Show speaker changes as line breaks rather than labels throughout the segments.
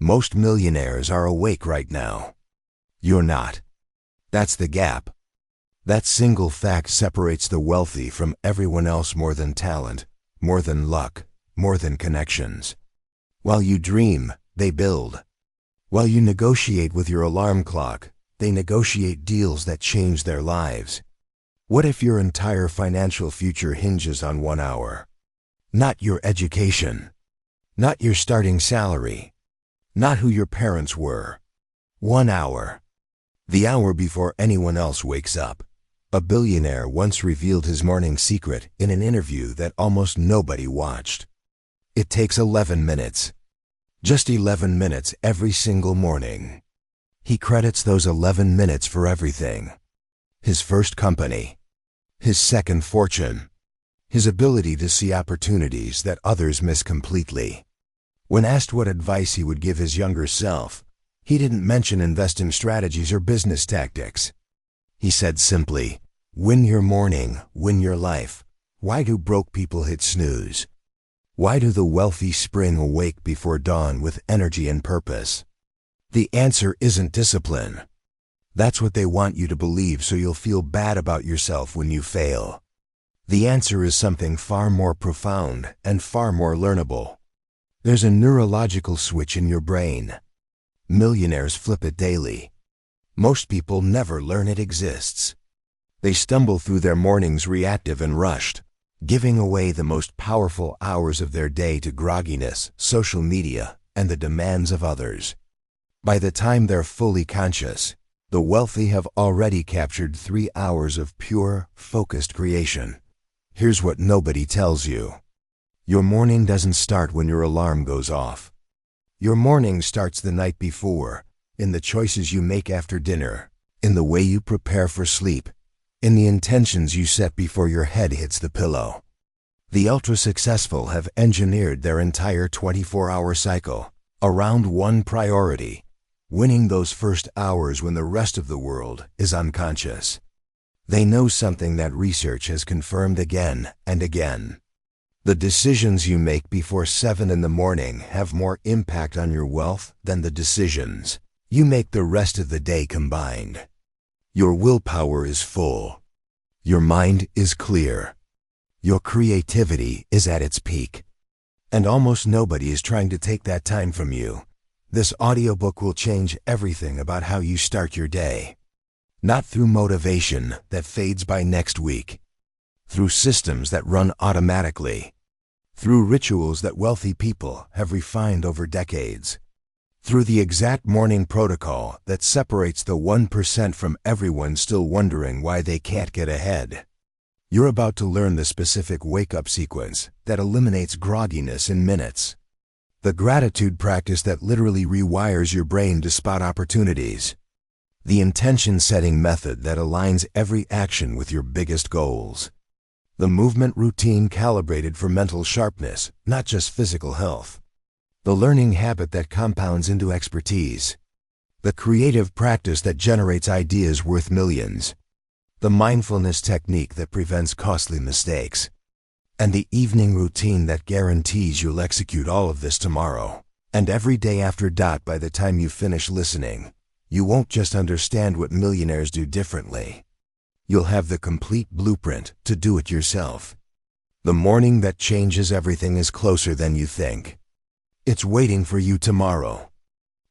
Most millionaires are awake right now. You're not. That's the gap. That single fact separates the wealthy from everyone else more than talent, more than luck, more than connections. While you dream, they build. While you negotiate with your alarm clock, they negotiate deals that change their lives. What if your entire financial future hinges on 1 hour? Not your education. Not your starting salary. Not who your parents were. 1 hour. The hour before anyone else wakes up. A billionaire once revealed his morning secret in an interview that almost nobody watched. It takes 11 minutes. Just 11 minutes every single morning. He credits those 11 minutes for everything. His first company. His second fortune. His ability to see opportunities that others miss completely. When asked what advice he would give his younger self, he didn't mention investing strategies or business tactics. He said simply, "Win your morning, win your life. Why do broke people hit snooze? Why do the wealthy spring awake before dawn with energy and purpose?" The answer isn't discipline. That's what they want you to believe so you'll feel bad about yourself when you fail. The answer is something far more profound and far more learnable. There's a neurological switch in your brain. Millionaires flip it daily. Most people never learn it exists. They stumble through their mornings reactive and rushed, giving away the most powerful hours of their day to grogginess, social media, and the demands of others. By the time they're fully conscious, the wealthy have already captured 3 hours of pure, focused creation. Here's what nobody tells you. Your morning doesn't start when your alarm goes off. Your morning starts the night before, in the choices you make after dinner, in the way you prepare for sleep, in the intentions you set before your head hits the pillow. The ultra-successful have engineered their entire 24-hour cycle around one priority: winning those first hours when the rest of the world is unconscious. They know something that research has confirmed again and again. The decisions you make before 7 in the morning have more impact on your wealth than the decisions you make the rest of the day combined. Your willpower is full. Your mind is clear. Your creativity is at its peak. And almost nobody is trying to take that time from you. This audiobook will change everything about how you start your day. Not through motivation that fades by next week. Through systems that run automatically. Through rituals that wealthy people have refined over decades. Through the exact morning protocol that separates the 1% from everyone still wondering why they can't get ahead. You're about to learn the specific wake-up sequence that eliminates grogginess in minutes. The gratitude practice that literally rewires your brain to spot opportunities. The intention-setting method that aligns every action with your biggest goals. The movement routine calibrated for mental sharpness, not just physical health. The learning habit that compounds into expertise. The creative practice that generates ideas worth millions. The mindfulness technique that prevents costly mistakes. And the evening routine that guarantees you'll execute all of this tomorrow. And every day after that. By the time you finish listening, you won't just understand what millionaires do differently. You'll have the complete blueprint to do it yourself. The morning that changes everything is closer than you think. It's waiting for you tomorrow.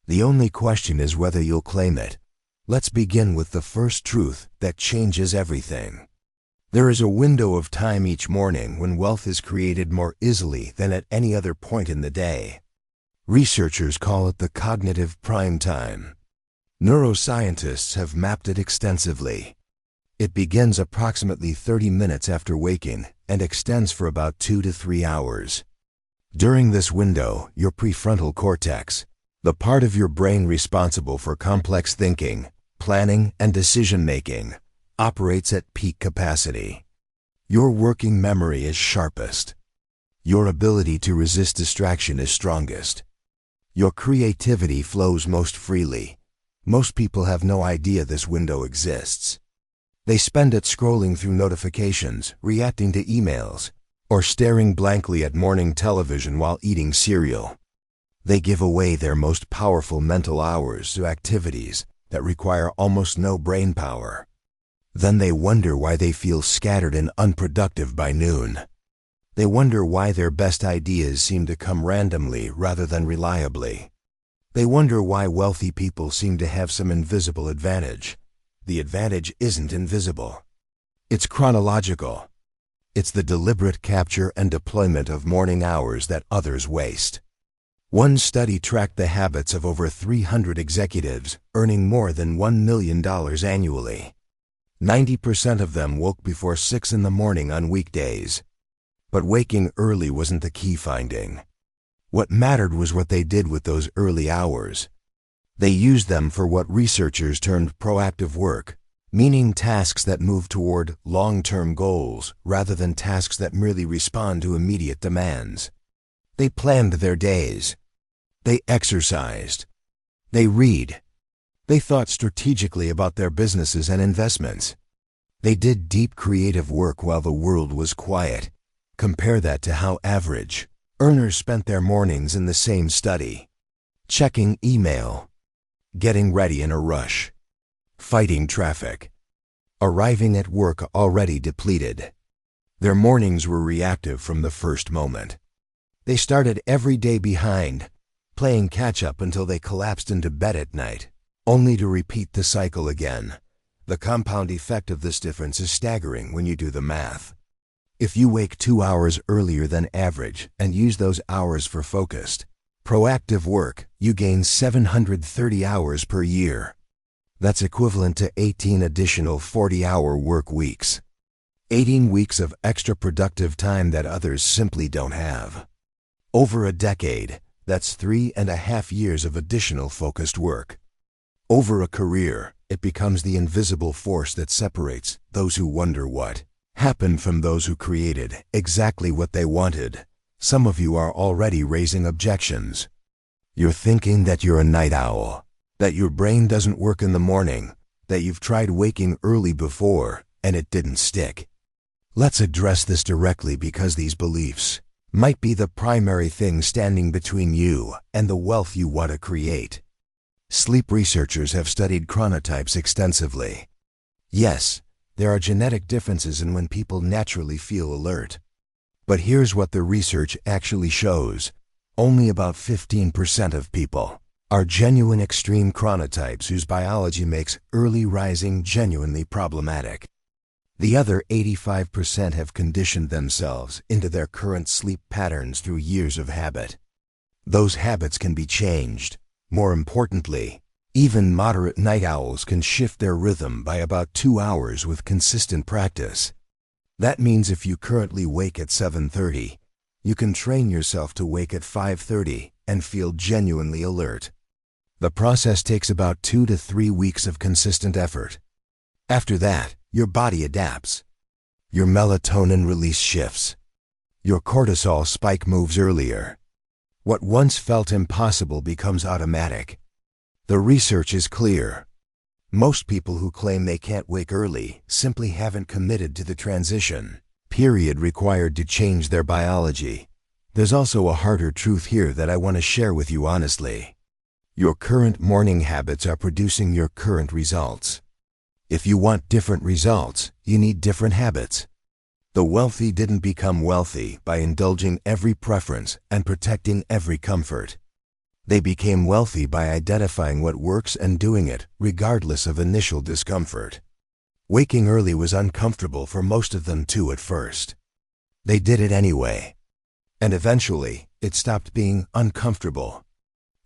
The only question is whether you'll claim it. Let's begin with the first truth that changes everything. There is a window of time each morning when wealth is created more easily than at any other point in the day. Researchers call it the cognitive prime time. Neuroscientists have mapped it extensively. It begins approximately 30 minutes after waking and extends for about 2 to 3 hours. During this window, your prefrontal cortex, the part of your brain responsible for complex thinking, planning, and decision-making, operates at peak capacity. Your working memory is sharpest. Your ability to resist distraction is strongest. Your creativity flows most freely. Most people have no idea this window exists. They spend it scrolling through notifications, reacting to emails, or staring blankly at morning television while eating cereal. They give away their most powerful mental hours to activities that require almost no brain power. Then they wonder why they feel scattered and unproductive by noon. They wonder why their best ideas seem to come randomly rather than reliably. They wonder why wealthy people seem to have some invisible advantage. The advantage isn't invisible. It's chronological. It's the deliberate capture and deployment of morning hours that others waste. One study tracked the habits of over 300 executives earning more than $1 million annually. 90% of them woke before 6 in the morning on weekdays. But waking early wasn't the key finding. What mattered was what they did with those early hours. They used them for what researchers termed proactive work, meaning tasks that move toward long-term goals rather than tasks that merely respond to immediate demands. They planned their days. They exercised. They read. They thought strategically about their businesses and investments. They did deep creative work while the world was quiet. Compare that to how average earners spent their mornings in the same study. Checking email. Getting ready in a rush. Fighting traffic. Arriving at work already depleted. Their mornings were reactive from the first moment. They started every day behind, playing catch-up until they collapsed into bed at night, only to repeat the cycle again. The compound effect of this difference is staggering when you do the math. If you wake 2 hours earlier than average and use those hours for focused, proactive work, you gain 730 hours per year. That's equivalent to 18 additional 40-hour work weeks. 18 weeks of extra productive time that others simply don't have. Over a decade, that's 3.5 years of additional focused work. Over a career, it becomes the invisible force that separates those who wonder what happened from those who created exactly what they wanted. Some of you are already raising objections. You're thinking that you're a night owl, that your brain doesn't work in the morning, that you've tried waking early before and it didn't stick. Let's address this directly because these beliefs might be the primary thing standing between you and the wealth you want to create. Sleep researchers have studied chronotypes extensively. Yes, there are genetic differences in when people naturally feel alert. But here's what the research actually shows. Only about 15% of people are genuine extreme chronotypes whose biology makes early rising genuinely problematic. The other 85% have conditioned themselves into their current sleep patterns through years of habit. Those habits can be changed. More importantly, even moderate night owls can shift their rhythm by about 2 hours with consistent practice. That means if you currently wake at 7:30, you can train yourself to wake at 5:30 and feel genuinely alert. The process takes about 2 to 3 weeks of consistent effort. After that, your body adapts. Your melatonin release shifts. Your cortisol spike moves earlier. What once felt impossible becomes automatic. The research is clear. Most people who claim they can't wake early simply haven't committed to the transition period required to change their biology. There's also a harder truth here that I want to share with you honestly. Your current morning habits are producing your current results. If you want different results, you need different habits. The wealthy didn't become wealthy by indulging every preference and protecting every comfort. They became wealthy by identifying what works and doing it regardless of initial discomfort. Waking early was uncomfortable for most of them too at first. They did it anyway. And eventually, it stopped being uncomfortable.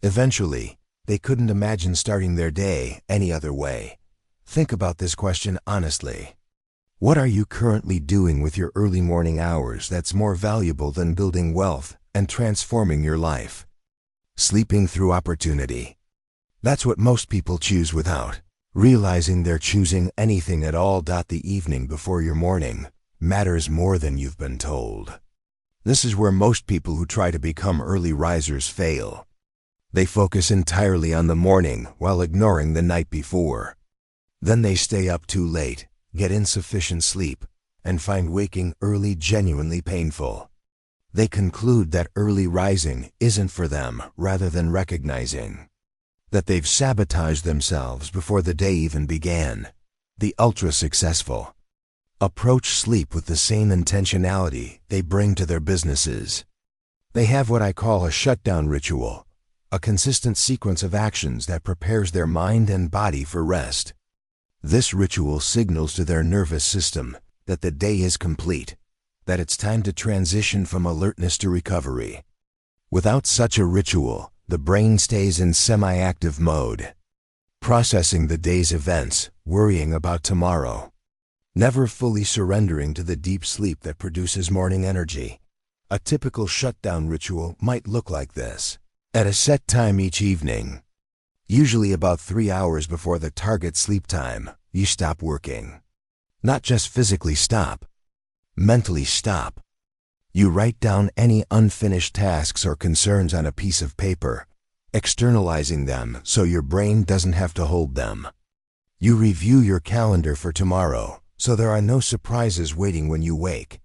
Eventually, they couldn't imagine starting their day any other way. Think about this question honestly. What are you currently doing with your early morning hours that's more valuable than building wealth and transforming your life? Sleeping through opportunity. That's what most people choose without realizing they're choosing anything at all. The evening before your morning matters more than you've been told. This is where most people who try to become early risers fail. They focus entirely on the morning while ignoring the night before. Then they stay up too late, get insufficient sleep, and find waking early genuinely painful. They conclude that early rising isn't for them, rather than recognizing that they've sabotaged themselves before the day even began. The ultra-successful approach sleep with the same intentionality they bring to their businesses. They have what I call a shutdown ritual, a consistent sequence of actions that prepares their mind and body for rest. This ritual signals to their nervous system that the day is complete, that it's time to transition from alertness to recovery. Without such a ritual, the brain stays in semi-active mode, processing the day's events, worrying about tomorrow, never fully surrendering to the deep sleep that produces morning energy. A typical shutdown ritual might look like this. At a set time each evening, usually about 3 hours before the target sleep time, you stop working. Not just physically stop, mentally stop. You write down any unfinished tasks or concerns on a piece of paper, externalizing them so your brain doesn't have to hold them. You review your calendar for tomorrow, so there are no surprises waiting when you wake.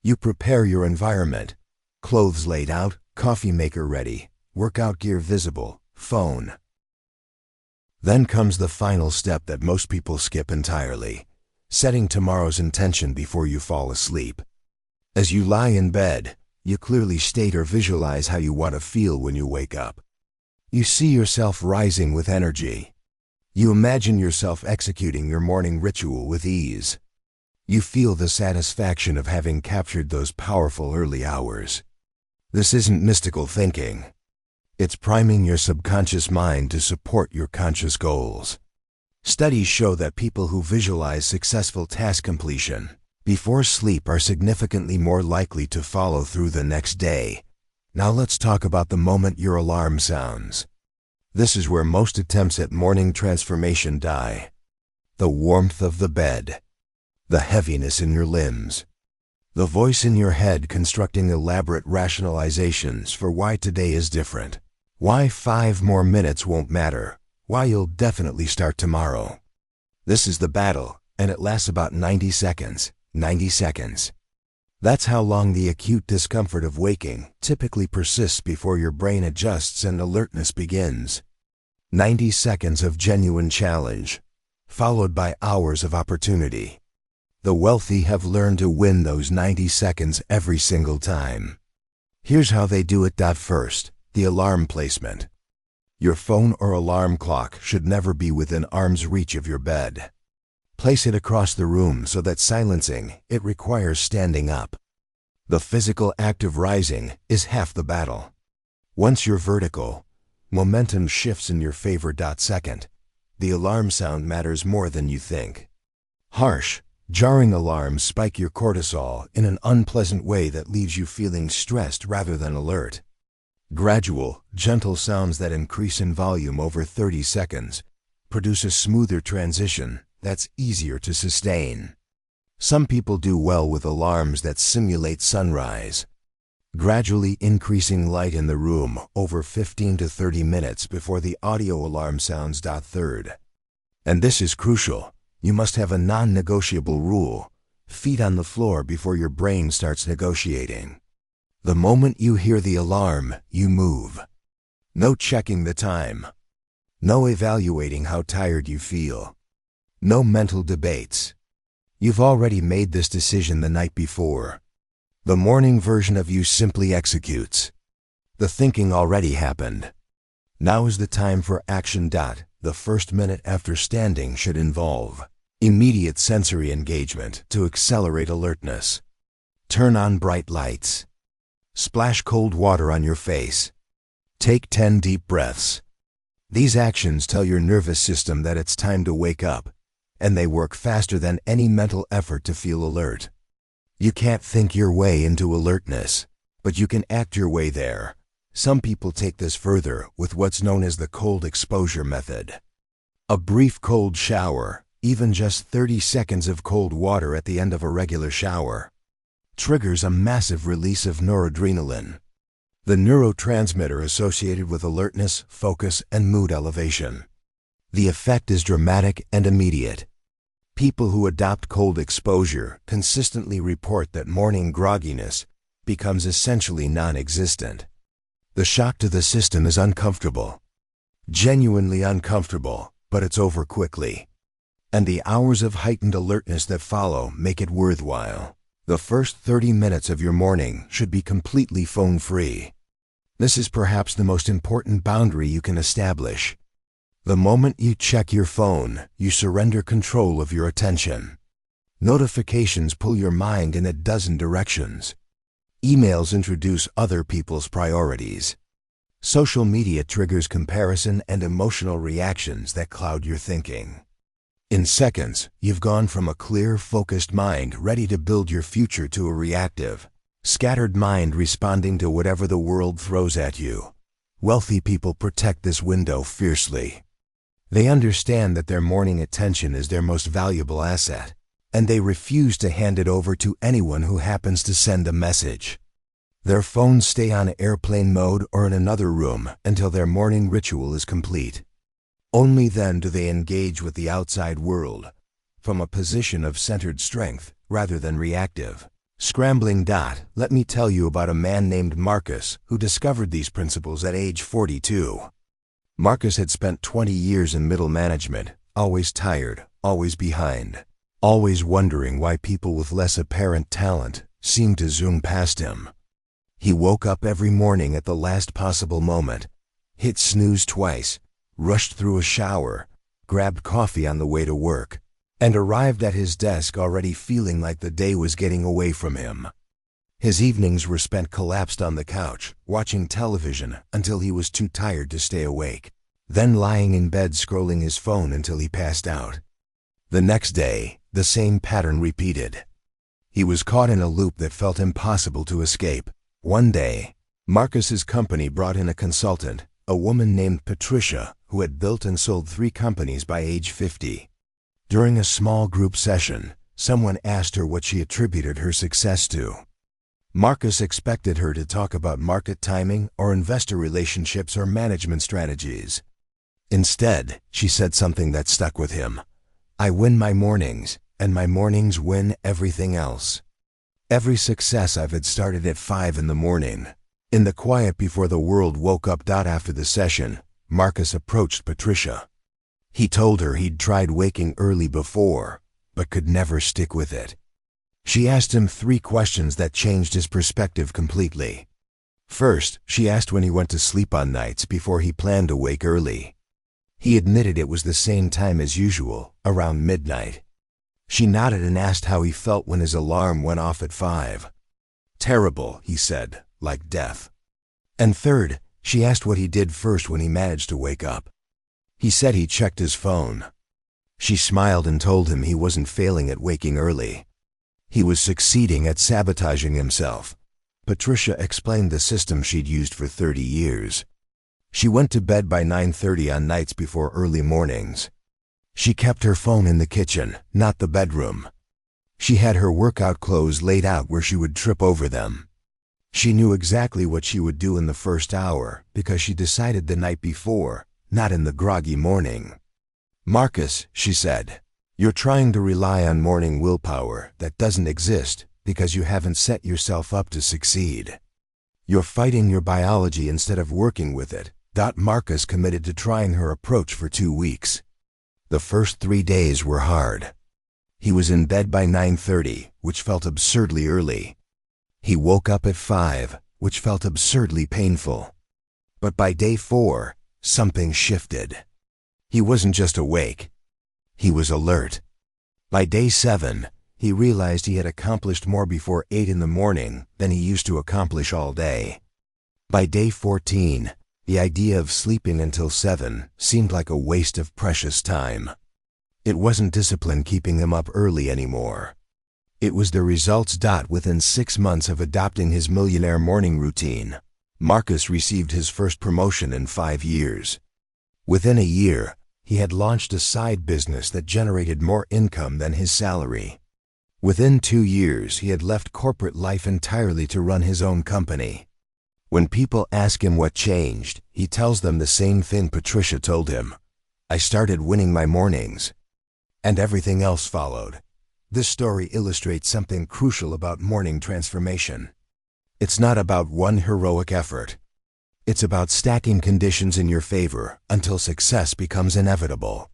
You prepare your environment, clothes laid out, coffee maker ready, workout gear visible, phone. Then comes the final step that most people skip entirely, setting tomorrow's intention before you fall asleep. As you lie in bed, you clearly state or visualize how you want to feel when you wake up. You see yourself rising with energy. You imagine yourself executing your morning ritual with ease. You feel the satisfaction of having captured those powerful early hours. This isn't mystical thinking. It's priming your subconscious mind to support your conscious goals. Studies show that people who visualize successful task completion before sleep are significantly more likely to follow through the next day. Now let's talk about the moment your alarm sounds. This is where most attempts at morning transformation die. The warmth of the bed, the heaviness in your limbs, the voice in your head constructing elaborate rationalizations for why today is different, why 5 more minutes won't matter, why you'll definitely start tomorrow. This is the battle, and it lasts about 90 seconds. 90 seconds. That's how long the acute discomfort of waking typically persists before your brain adjusts and alertness begins. 90 seconds of genuine challenge, followed by hours of opportunity. The wealthy have learned to win those 90 seconds every single time. Here's how they do it. First, the alarm placement. Your phone or alarm clock should never be within arm's reach of your bed. Place it across the room so that silencing it requires standing up. The physical act of rising is half the battle. Once you're vertical, momentum shifts in your favor. Second, the alarm sound matters more than you think. Harsh, jarring alarms spike your cortisol in an unpleasant way that leaves you feeling stressed rather than alert. Gradual, gentle sounds that increase in volume over 30 seconds produce a smoother transition that's easier to sustain. Some people do well with alarms that simulate sunrise, gradually increasing light in the room over 15 to 30 minutes before the audio alarm sounds. Third, and this is crucial, you must have a non-negotiable rule: feet on the floor before your brain starts negotiating. The moment you hear the alarm, you move. No checking the time. No evaluating how tired you feel. No mental debates. You've already made this decision the night before. The morning version of you simply executes. The thinking already happened. Now is the time for action. The first minute after standing should involve immediate sensory engagement to accelerate alertness. Turn on bright lights. Splash cold water on your face. Take 10 deep breaths. These actions tell your nervous system that it's time to wake up, and they work faster than any mental effort to feel alert. You can't think your way into alertness, but you can act your way there. Some people take this further with what's known as the cold exposure method. A brief cold shower, even just 30 seconds of cold water at the end of a regular shower, triggers a massive release of noradrenaline, the neurotransmitter associated with alertness, focus, and mood elevation. The effect is dramatic and immediate. People who adopt cold exposure consistently report that morning grogginess becomes essentially non-existent. The shock to the system is uncomfortable. Genuinely uncomfortable, but it's over quickly. And the hours of heightened alertness that follow make it worthwhile. The first 30 minutes of your morning should be completely phone-free. This is perhaps the most important boundary you can establish. The moment you check your phone, you surrender control of your attention. Notifications pull your mind in a dozen directions. Emails introduce other people's priorities. Social media triggers comparison and emotional reactions that cloud your thinking. In seconds, you've gone from a clear, focused mind ready to build your future to a reactive, scattered mind responding to whatever the world throws at you. Wealthy people protect this window fiercely. They understand that their morning attention is their most valuable asset, and they refuse to hand it over to anyone who happens to send a message. Their phones stay on airplane mode or in another room until their morning ritual is complete. Only then do they engage with the outside world, from a position of centered strength rather than reactive. Let me tell you about a man named Marcus who discovered these principles at age 42. Marcus had spent 20 years in middle management, always tired, always behind, always wondering why people with less apparent talent seemed to zoom past him. He woke up every morning at the last possible moment, hit snooze twice, rushed through a shower, grabbed coffee on the way to work, and arrived at his desk already feeling like the day was getting away from him. His evenings were spent collapsed on the couch, watching television until he was too tired to stay awake, then lying in bed scrolling his phone until he passed out. The next day, the same pattern repeated. He was caught in a loop that felt impossible to escape. One day, Marcus's company brought in a consultant, a woman named Patricia, who had built and sold 3 companies by age 50. During a small group session, someone asked her what she attributed her success to. Marcus expected her to talk about market timing or investor relationships or management strategies. Instead, she said something that stuck with him. "I win my mornings, and my mornings win everything else. Every success I've had started at 5 in the morning." In the quiet before the world woke up. After the session, Marcus approached Patricia. He told her he'd tried waking early before, but could never stick with it. She asked him 3 questions that changed his perspective completely. First, she asked when he went to sleep on nights before he planned to wake early. He admitted it was the same time as usual, around midnight. She nodded and asked how he felt when his alarm went off at 5. "Terrible," he said, "like death." And third, she asked what he did first when he managed to wake up. He said he checked his phone. She smiled and told him he wasn't failing at waking early. He was succeeding at sabotaging himself. Patricia explained the system she'd used for 30 years. She went to bed by 9:30 on nights before early mornings. She kept her phone in the kitchen, not the bedroom. She had her workout clothes laid out where she would trip over them. She knew exactly what she would do in the first hour because she decided the night before, not in the groggy morning. "Marcus," she said, "you're trying to rely on morning willpower that doesn't exist because you haven't set yourself up to succeed. You're fighting your biology instead of working with it." Marcus committed to trying her approach for 2 weeks. The first 3 days were hard. He was in bed by 9:30, which felt absurdly early. He woke up at 5, which felt absurdly painful. But by day 4, something shifted. He wasn't just awake. He was alert. By day 7, he realized he had accomplished more before 8 in the morning than he used to accomplish all day. By day 14, the idea of sleeping until 7 seemed like a waste of precious time. It wasn't discipline keeping him up early anymore. It was the results. Within 6 months of adopting his millionaire morning routine, Marcus received his first promotion in 5 years. Within a year, he had launched a side business that generated more income than his salary. Within 2 years, he had left corporate life entirely to run his own company. When people ask him what changed, he tells them the same thing Patricia told him. "I started winning my mornings." And everything else followed. This story illustrates something crucial about morning transformation. It's not about one heroic effort. It's about stacking conditions in your favor until success becomes inevitable.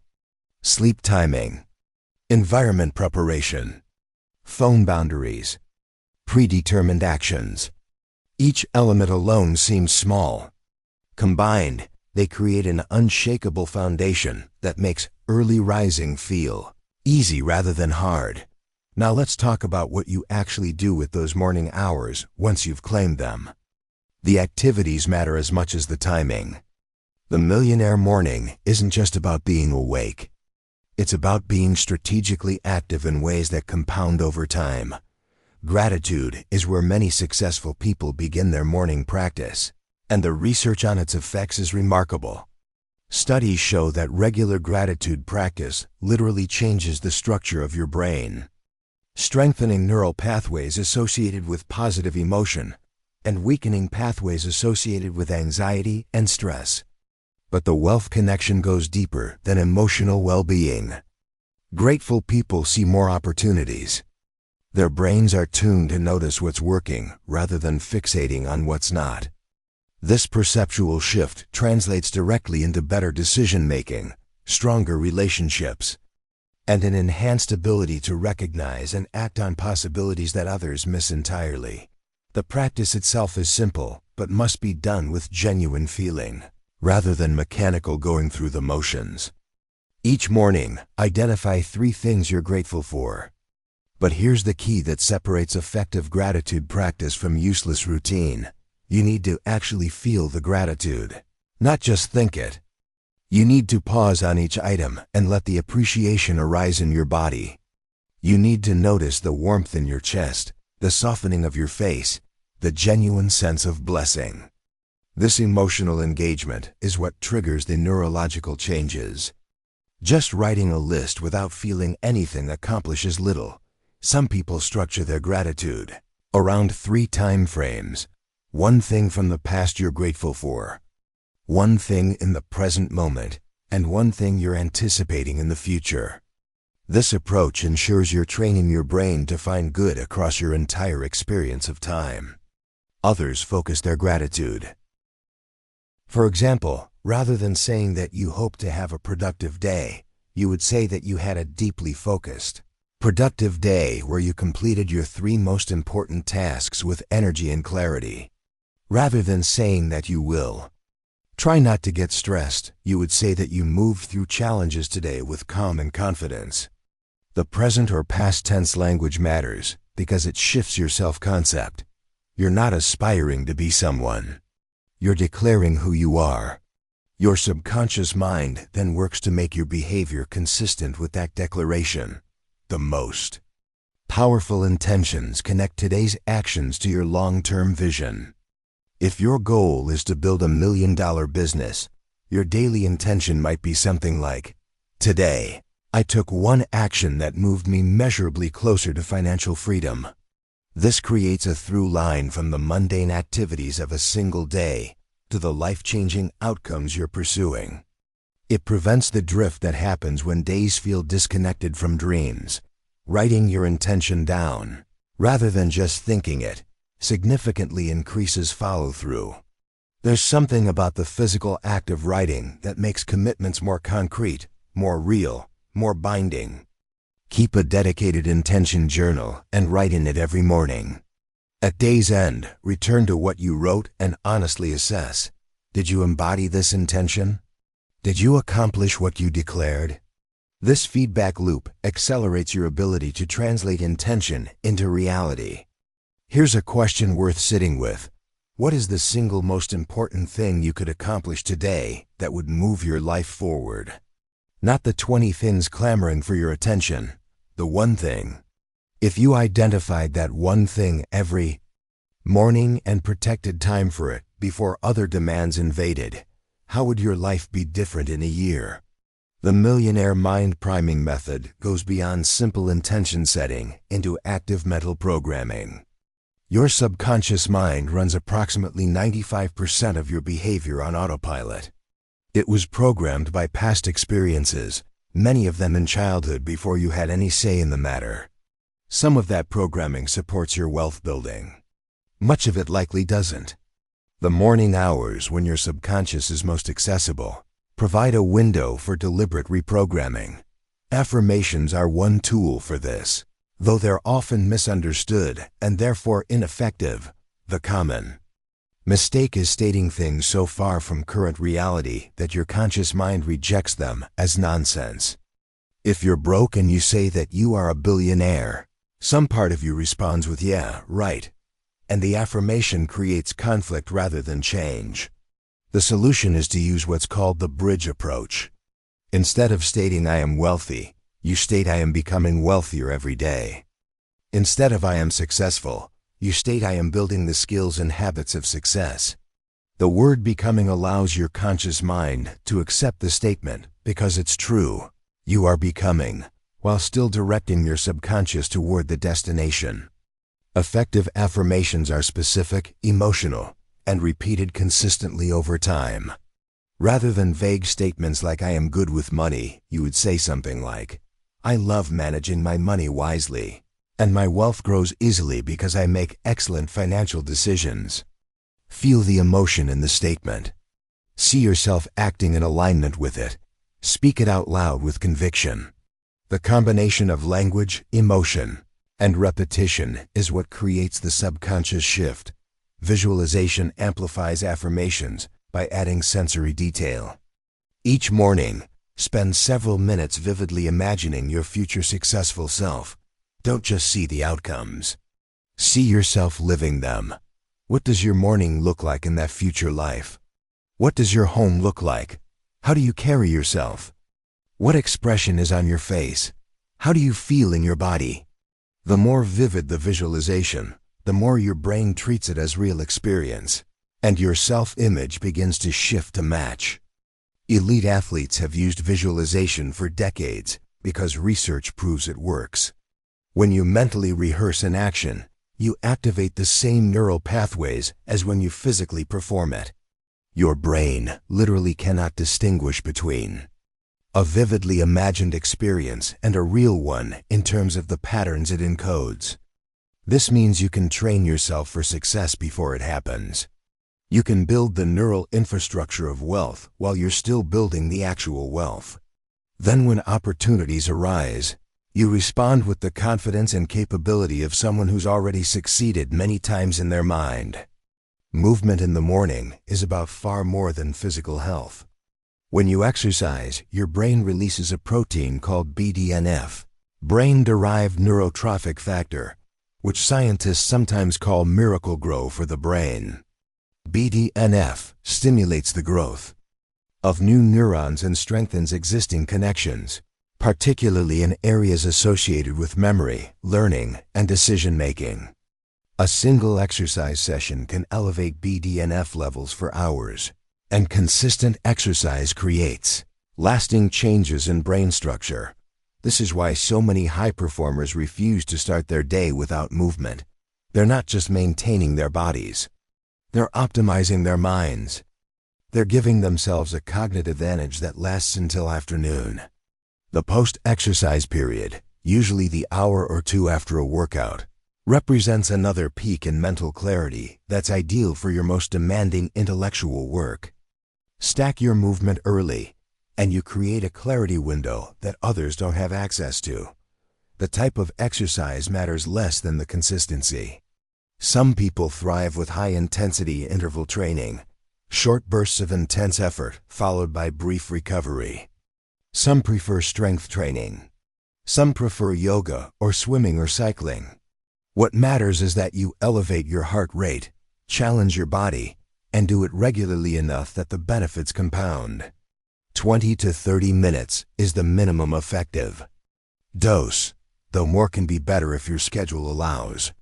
Sleep timing, environment preparation, phone boundaries, predetermined actions. Each element alone seems small. Combined, they create an unshakable foundation that makes early rising feel easy rather than hard. Now let's talk about what you actually do with those morning hours once you've claimed them. The activities matter as much as the timing. The millionaire morning isn't just about being awake. It's about being strategically active in ways that compound over time. Gratitude is where many successful people begin their morning practice, and the research on its effects is remarkable. Studies show that regular gratitude practice literally changes the structure of your brain, strengthening neural pathways associated with positive emotion and weakening pathways associated with anxiety and stress. But the wealth connection goes deeper than emotional well-being. Grateful people see more opportunities. Their brains are tuned to notice what's working rather than fixating on what's not. This perceptual shift translates directly into better decision-making, stronger relationships, and an enhanced ability to recognize and act on possibilities that others miss entirely. The practice itself is simple, but must be done with genuine feeling, rather than mechanical going through the motions. Each morning, identify 3 things you're grateful for. But here's the key that separates effective gratitude practice from useless routine. You need to actually feel the gratitude, not just think it. You need to pause on each item and let the appreciation arise in your body. You need to notice the warmth in your chest, the softening of your face, the genuine sense of blessing. This emotional engagement is what triggers the neurological changes. Just writing a list without feeling anything accomplishes little. Some people structure their gratitude around 3 time frames. 1 thing from the past you're grateful for, 1 thing in the present moment, and 1 thing you're anticipating in the future. This approach ensures you're training your brain to find good across your entire experience of time. Others focus their gratitude. For example, rather than saying that you hope to have a productive day, you would say that you had a deeply focused, productive day where you completed your 3 most important tasks with energy and clarity. Rather than saying that you will try not to get stressed, you would say that you moved through challenges today with calm and confidence. The present or past tense language matters because it shifts your self-concept. You're not aspiring to be someone. You're declaring who you are. Your subconscious mind then works to make your behavior consistent with that declaration. The most powerful intentions connect today's actions to your long-term vision. If your goal is to build a $1 million business, your daily intention might be something like, "Today, I took 1 action that moved me measurably closer to financial freedom." This creates a through line from the mundane activities of a single day to the life-changing outcomes you're pursuing. It prevents the drift that happens when days feel disconnected from dreams. Writing your intention down, rather than just thinking it, significantly increases follow-through. There's something about the physical act of writing that makes commitments more concrete, more real, more binding. Keep a dedicated intention journal and write in it every morning. At day's end, return to what you wrote and honestly assess. Did you embody this intention? Did you accomplish what you declared? This feedback loop accelerates your ability to translate intention into reality. Here's a question worth sitting with. What is the single most important thing you could accomplish today that would move your life forward? Not the 20 things clamoring for your attention, the 1 thing. If you identified that 1 thing every morning and protected time for it before other demands invaded, how would your life be different in a year? The Millionaire Mind Priming Method goes beyond simple intention setting into active mental programming. Your subconscious mind runs approximately 95% of your behavior on autopilot. It was programmed by past experiences, many of them in childhood before you had any say in the matter. Some of that programming supports your wealth building. Much of it likely doesn't. The morning hours, when your subconscious is most accessible, provide a window for deliberate reprogramming. Affirmations are one tool for this, though they're often misunderstood and therefore ineffective. The common mistake is stating things so far from current reality that your conscious mind rejects them as nonsense. If you're broke and you say that you are a billionaire, some part of you responds with, "Yeah, right," and the affirmation creates conflict rather than change. The solution is to use what's called the bridge approach. Instead of stating "I am wealthy," you state "I am becoming wealthier every day." Instead of "I am successful," you state "I am building the skills and habits of success." The word becoming allows your conscious mind to accept the statement because it's true. You are becoming, while still directing your subconscious toward the destination. Effective affirmations are specific, emotional, and repeated consistently over time. Rather than vague statements like "I am good with money," you would say something like, "I love managing my money wisely, and my wealth grows easily because I make excellent financial decisions." Feel the emotion in the statement. See yourself acting in alignment with it. Speak it out loud with conviction. The combination of language, emotion, and repetition is what creates the subconscious shift. Visualization amplifies affirmations by adding sensory detail. Each morning, spend several minutes vividly imagining your future successful self. Don't just see the outcomes. See yourself living them. What does your morning look like in that future life? What does your home look like? How do you carry yourself? What expression is on your face? How do you feel in your body? The more vivid the visualization, the more your brain treats it as real experience, and your self-image begins to shift to match. Elite athletes have used visualization for decades because research proves it works. When you mentally rehearse an action, you activate the same neural pathways as when you physically perform it. Your brain literally cannot distinguish between a vividly imagined experience and a real one in terms of the patterns it encodes. This means you can train yourself for success before it happens. You can build the neural infrastructure of wealth while you're still building the actual wealth. Then when opportunities arise, you respond with the confidence and capability of someone who's already succeeded many times in their mind. Movement in the morning is about far more than physical health. When you exercise, your brain releases a protein called BDNF, brain-derived neurotrophic factor, which scientists sometimes call miracle grow for the brain. BDNF stimulates the growth of new neurons and strengthens existing connections, particularly in areas associated with memory, learning, and decision-making. A single exercise session can elevate BDNF levels for hours, and consistent exercise creates lasting changes in brain structure. This is why so many high performers refuse to start their day without movement. They're not just maintaining their bodies. They're optimizing their minds. They're giving themselves a cognitive advantage that lasts until afternoon. The post-exercise period, usually the hour or two after a workout, represents another peak in mental clarity that's ideal for your most demanding intellectual work. Stack your movement early, and you create a clarity window that others don't have access to. The type of exercise matters less than the consistency. Some people thrive with high-intensity interval training, short bursts of intense effort followed by brief recovery. Some prefer strength training. Some prefer yoga or swimming or cycling. What matters is that you elevate your heart rate, challenge your body, and do it regularly enough that the benefits compound. 20 to 30 minutes is the minimum effective dose, though more can be better if your schedule allows.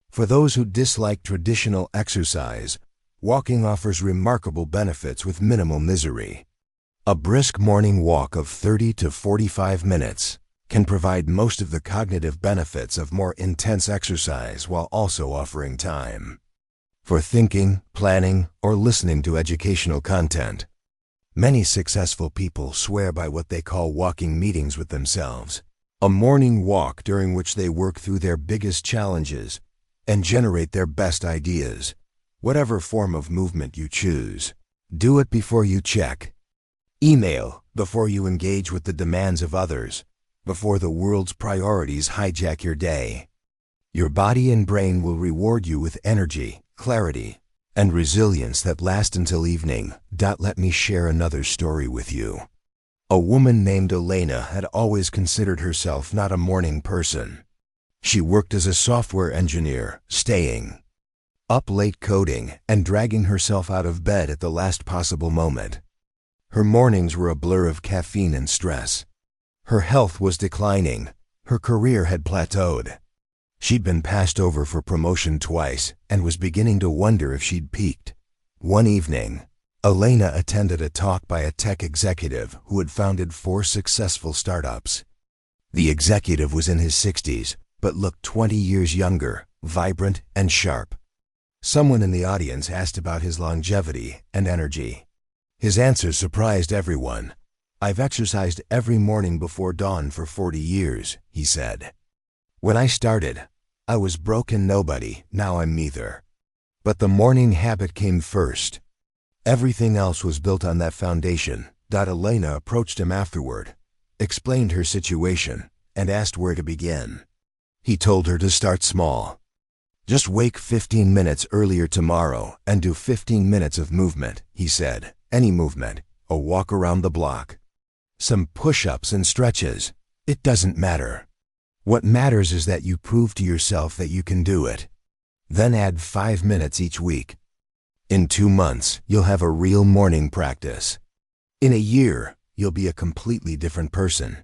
For those who dislike traditional exercise, walking offers remarkable benefits with minimal misery. A brisk morning walk of 30 to 45 minutes can provide most of the cognitive benefits of more intense exercise while also offering time for thinking, planning, or listening to educational content. Many successful people swear by what they call walking meetings with themselves, a morning walk during which they work through their biggest challenges, and generate their best ideas. Whatever form of movement you choose, do it before you check email, before you engage with the demands of others, before the world's priorities hijack your day. Your body and brain will reward you with energy, clarity, and resilience that last until evening. Let me share another story with you. A woman named Elena had always considered herself not a morning person. She worked as a software engineer, staying up late coding and dragging herself out of bed at the last possible moment. Her mornings were a blur of caffeine and stress. Her health was declining. Her career had plateaued. She'd been passed over for promotion twice and was beginning to wonder if she'd peaked. One evening, Elena attended a talk by a tech executive who had founded 4 successful startups. The executive was in his 60s, but looked 20 years younger, vibrant and sharp. Someone in the audience asked about his longevity and energy. His answers surprised everyone. "I've exercised every morning before dawn for 40 years, he said. "When I started, I was broke and nobody, now I'm neither. But the morning habit came first. Everything else was built on that foundation." Elena approached him afterward, explained her situation, and asked where to begin. He told her to start small. "Just wake 15 minutes earlier tomorrow and do 15 minutes of movement," he said. "Any movement, a walk around the block, some push-ups and stretches. It doesn't matter. What matters is that you prove to yourself that you can do it. Then add 5 minutes each week. In 2 months, you'll have a real morning practice. In a year, you'll be a completely different person."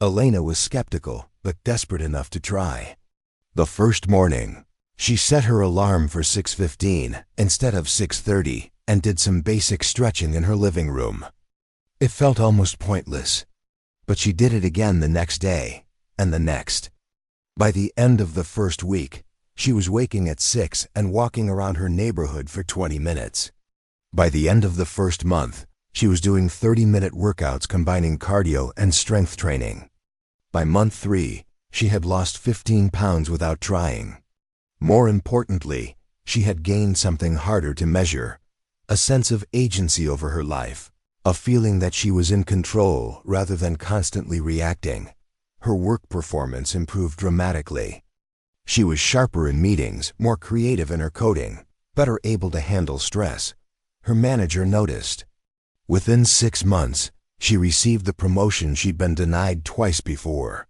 Elena was skeptical, but desperate enough to try. The first morning, she set her alarm for 6:15 instead of 6:30 and did some basic stretching in her living room. It felt almost pointless, but she did it again the next day, and the next. By the end of the first week, she was waking at 6 and walking around her neighborhood for 20 minutes. By the end of the first month, she was doing 30-minute workouts combining cardio and strength training. By month 3, she had lost 15 pounds without trying. More importantly, she had gained something harder to measure: a sense of agency over her life, a feeling that she was in control rather than constantly reacting. Her work performance improved dramatically. She was sharper in meetings, more creative in her coding, better able to handle stress. Her manager noticed. Within 6 months, she received the promotion she'd been denied twice before.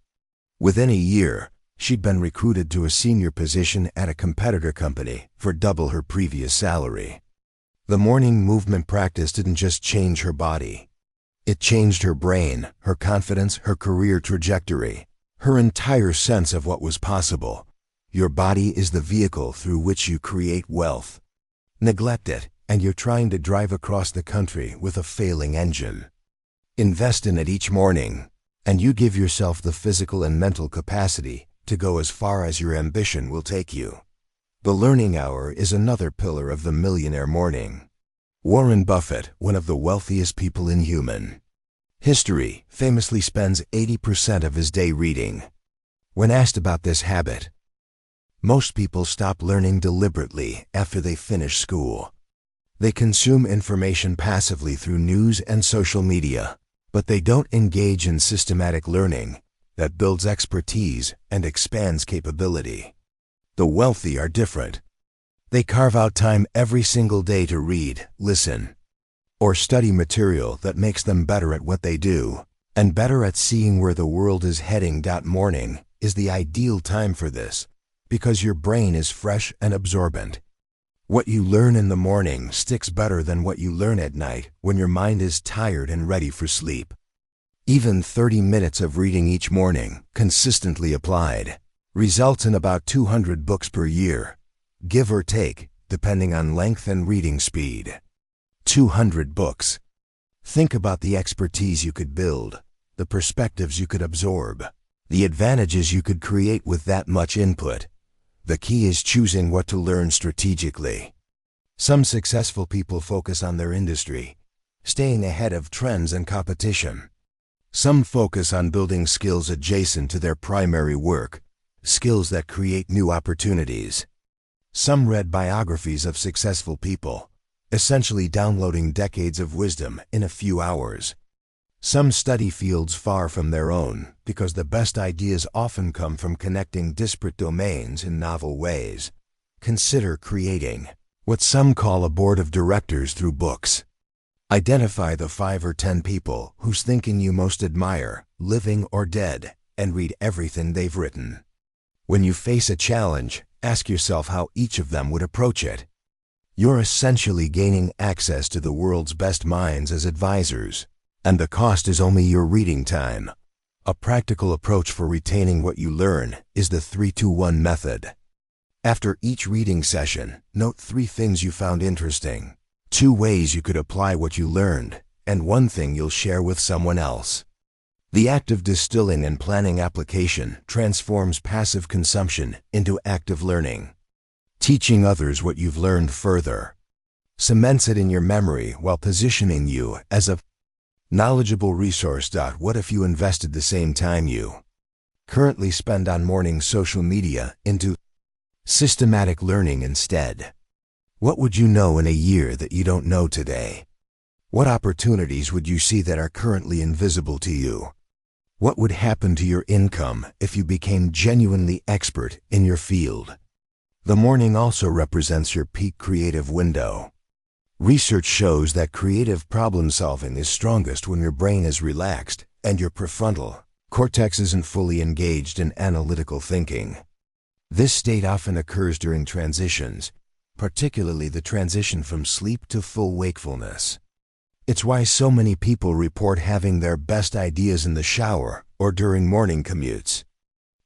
Within a year, she'd been recruited to a senior position at a competitor company for double her previous salary. The morning movement practice didn't just change her body. It changed her brain, her confidence, her career trajectory, her entire sense of what was possible. Your body is the vehicle through which you create wealth. Neglect it, and you're trying to drive across the country with a failing engine. Invest in it each morning, and you give yourself the physical and mental capacity to go as far as your ambition will take you. The learning hour is another pillar of the Millionaire Morning. Warren Buffett, one of the wealthiest people in human history, famously spends 80% of his day reading. When asked about this habit, most people stop learning deliberately after they finish school. They consume information passively through news and social media, but they don't engage in systematic learning that builds expertise and expands capability. The wealthy are different. They carve out time every single day to read, listen, or study material that makes them better at what they do, and better at seeing where the world is heading. Morning is the ideal time for this, because your brain is fresh and absorbent. What you learn in the morning sticks better than what you learn at night when your mind is tired and ready for sleep. Even 30 minutes of reading each morning, consistently applied, results in about 200 books per year, give or take, depending on length and reading speed. 200 books. Think about the expertise you could build, the perspectives you could absorb, the advantages you could create with that much input. The key is choosing what to learn strategically. Some successful people focus on their industry, staying ahead of trends and competition. Some focus on building skills adjacent to their primary work, skills that create new opportunities. Some read biographies of successful people, essentially downloading decades of wisdom in a few hours. Some study fields far from their own because the best ideas often come from connecting disparate domains in novel ways. Consider creating what some call a board of directors through books. Identify the 5 or 10 people whose thinking you most admire, living or dead, and read everything they've written. When you face a challenge, ask yourself how each of them would approach it. You're essentially gaining access to the world's best minds as advisors, and the cost is only your reading time. A practical approach for retaining what you learn is the 3-2-1 method. After each reading session, note 3 things you found interesting, 2 ways you could apply what you learned, and 1 thing you'll share with someone else. The act of distilling and planning application transforms passive consumption into active learning. Teaching others what you've learned further cements it in your memory while positioning you as a knowledgeable resource. What if you invested the same time you currently spend on morning social media into systematic learning instead? What would you know in a year that you don't know today? What opportunities would you see that are currently invisible to you? What would happen to your income if you became genuinely expert in your field? The morning also represents your peak creative window. Research shows that creative problem-solving is strongest when your brain is relaxed and your prefrontal cortex isn't fully engaged in analytical thinking. This state often occurs during transitions, particularly the transition from sleep to full wakefulness. It's why so many people report having their best ideas in the shower or during morning commutes.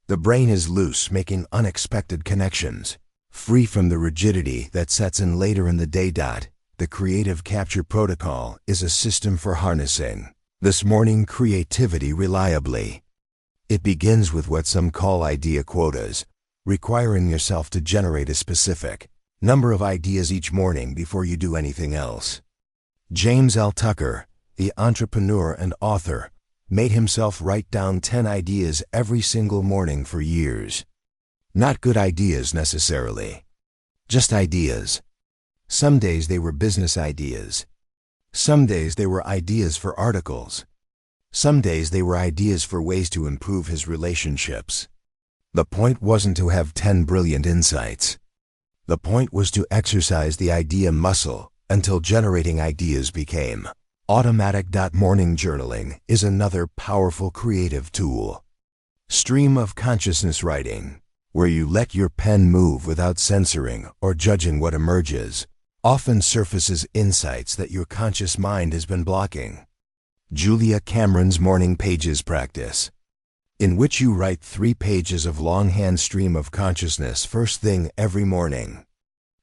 The brain is loose, making unexpected connections, free from the rigidity that sets in later in the day. The Creative Capture Protocol is a system for harnessing this morning creativity reliably. It begins with what some call idea quotas, requiring yourself to generate a specific number of ideas each morning before you do anything else. James L. Tucker, the entrepreneur and author, made himself write down 10 ideas every single morning for years. Not good ideas necessarily, just ideas. Some days they were business ideas. Some days they were ideas for articles. Some days they were ideas for ways to improve his relationships. The point wasn't to have 10 brilliant insights. The point was to exercise the idea muscle until generating ideas became automatic. Morning journaling is another powerful creative tool. Stream of consciousness writing, where you let your pen move without censoring or judging what emerges, often surfaces insights that your conscious mind has been blocking. Julia Cameron's Morning Pages practice, in which you write 3 pages of longhand stream of consciousness first thing every morning,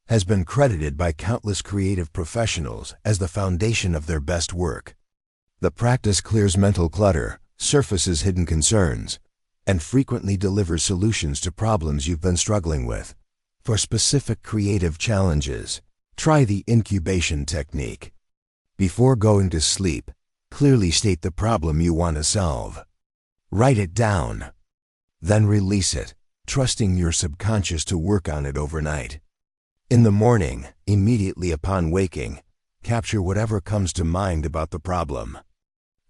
has been credited by countless creative professionals as the foundation of their best work. The practice clears mental clutter, surfaces hidden concerns, and frequently delivers solutions to problems you've been struggling with. For specific creative challenges, try the incubation technique. Before going to sleep, clearly state the problem you want to solve. Write it down. Then release it, trusting your subconscious to work on it overnight. In the morning, immediately upon waking, capture whatever comes to mind about the problem.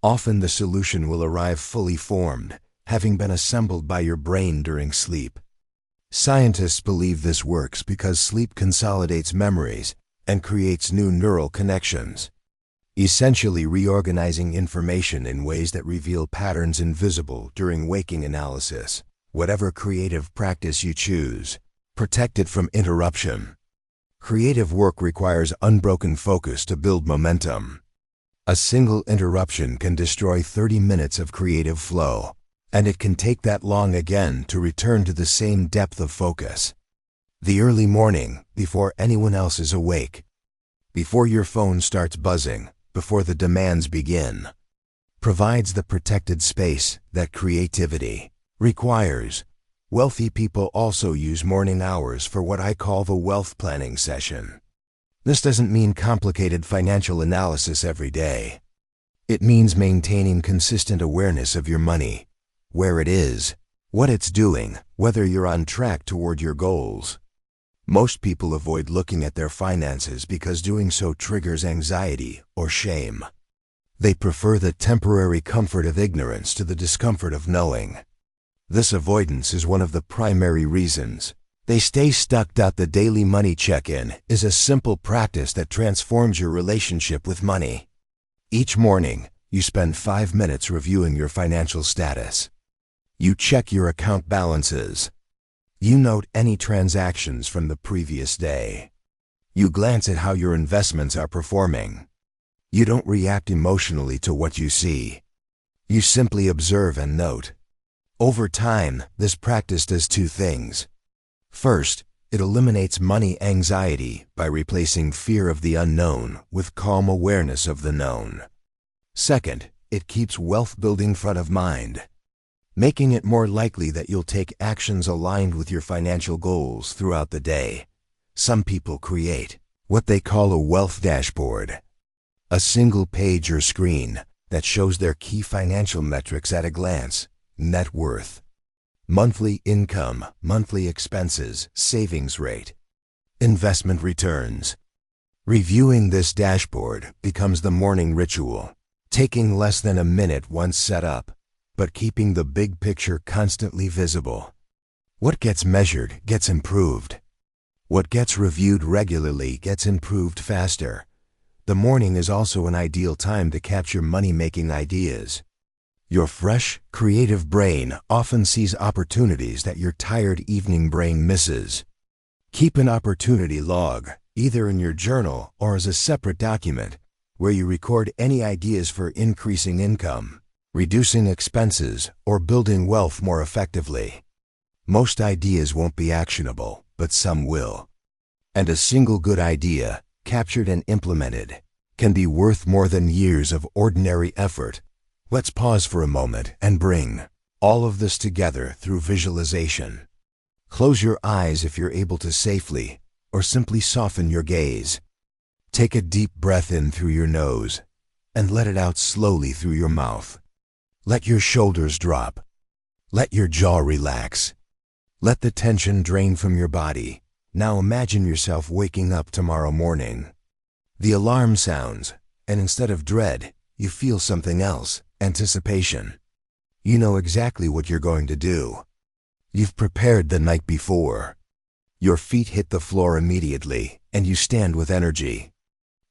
Often the solution will arrive fully formed, having been assembled by your brain during sleep. Scientists believe this works because sleep consolidates memories and creates new neural connections, essentially reorganizing information in ways that reveal patterns invisible during waking analysis. Whatever creative practice you choose, protect it from interruption. Creative work requires unbroken focus to build momentum. A single interruption can destroy 30 minutes of creative flow, and it can take that long again to return to the same depth of focus. The early morning, before anyone else is awake, before your phone starts buzzing, before the demands begin, provides the protected space that creativity requires. Wealthy people also use morning hours for what I call the wealth planning session. This doesn't mean complicated financial analysis every day. It means maintaining consistent awareness of your money, where it is, what it's doing, whether you're on track toward your goals. Most people avoid looking at their finances because doing so triggers anxiety or shame. They prefer the temporary comfort of ignorance to the discomfort of knowing. This avoidance is one of the primary reasons they stay stuck. The daily money check-in is a simple practice that transforms your relationship with money. Each morning, you spend 5 minutes reviewing your financial status. You check your account balances. You note any transactions from the previous day. You glance at how your investments are performing. You don't react emotionally to what you see. You simply observe and note. Over time, this practice does two things. First, it eliminates money anxiety by replacing fear of the unknown with calm awareness of the known. Second, it keeps wealth building front of mind, making it more likely that you'll take actions aligned with your financial goals throughout the day. Some people create what they call a wealth dashboard, a single page or screen that shows their key financial metrics at a glance: net worth, monthly income, monthly expenses, savings rate, investment returns. Reviewing this dashboard becomes the morning ritual, taking less than a minute once set up, but keeping the big picture constantly visible. What gets measured gets improved. What gets reviewed regularly gets improved faster. The morning is also an ideal time to capture money-making ideas. Your fresh, creative brain often sees opportunities that your tired evening brain misses. Keep an opportunity log, either in your journal or as a separate document, where you record any ideas for increasing income, reducing expenses, or building wealth more effectively. Most ideas won't be actionable, but some will. And a single good idea, captured and implemented, can be worth more than years of ordinary effort. Let's pause for a moment and bring all of this together through visualization. Close your eyes if you're able to safely, or simply soften your gaze. Take a deep breath in through your nose and let it out slowly through your mouth. Let your shoulders drop. Let your jaw relax. Let the tension drain from your body. Now imagine yourself waking up tomorrow morning. The alarm sounds, and instead of dread, you feel something else: anticipation. You know exactly what you're going to do. You've prepared the night before. Your feet hit the floor immediately, and you stand with energy.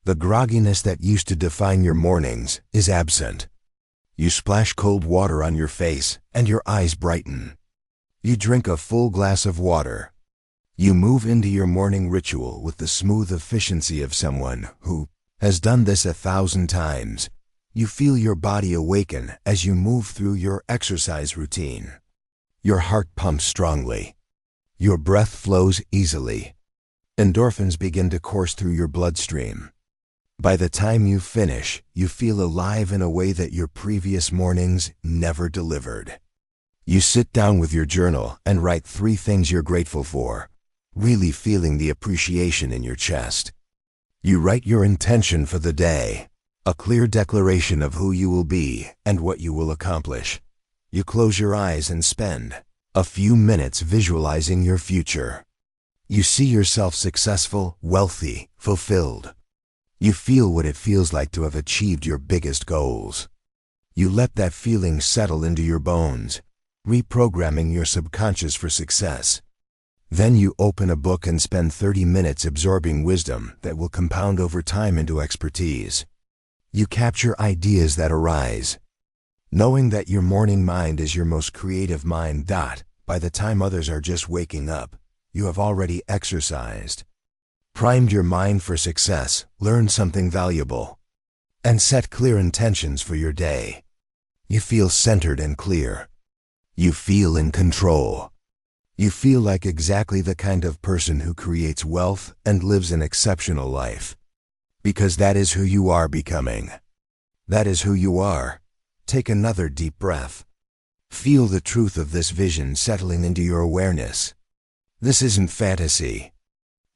The grogginess that used to define your mornings is absent. You splash cold water on your face, and your eyes brighten. You drink a full glass of water. You move into your morning ritual with the smooth efficiency of someone who has done this 1,000 times. You feel your body awaken as you move through your exercise routine. Your heart pumps strongly. Your breath flows easily. Endorphins begin to course through your bloodstream. By the time you finish, you feel alive in a way that your previous mornings never delivered. You sit down with your journal and write 3 things you're grateful for, really feeling the appreciation in your chest. You write your intention for the day, a clear declaration of who you will be and what you will accomplish. You close your eyes and spend a few minutes visualizing your future. You see yourself successful, wealthy, fulfilled. You feel what it feels like to have achieved your biggest goals. You let that feeling settle into your bones, reprogramming your subconscious for success. Then you open a book and spend 30 minutes absorbing wisdom that will compound over time into expertise. You capture ideas that arise, knowing that your morning mind is your most creative mind. By the time others are just waking up, you have already exercised, primed your mind for success, learned something valuable, and set clear intentions for your day. You feel centered and clear. You feel in control. You feel like exactly the kind of person who creates wealth and lives an exceptional life. Because that is who you are becoming. That is who you are. Take another deep breath. Feel the truth of this vision settling into your awareness. This isn't fantasy.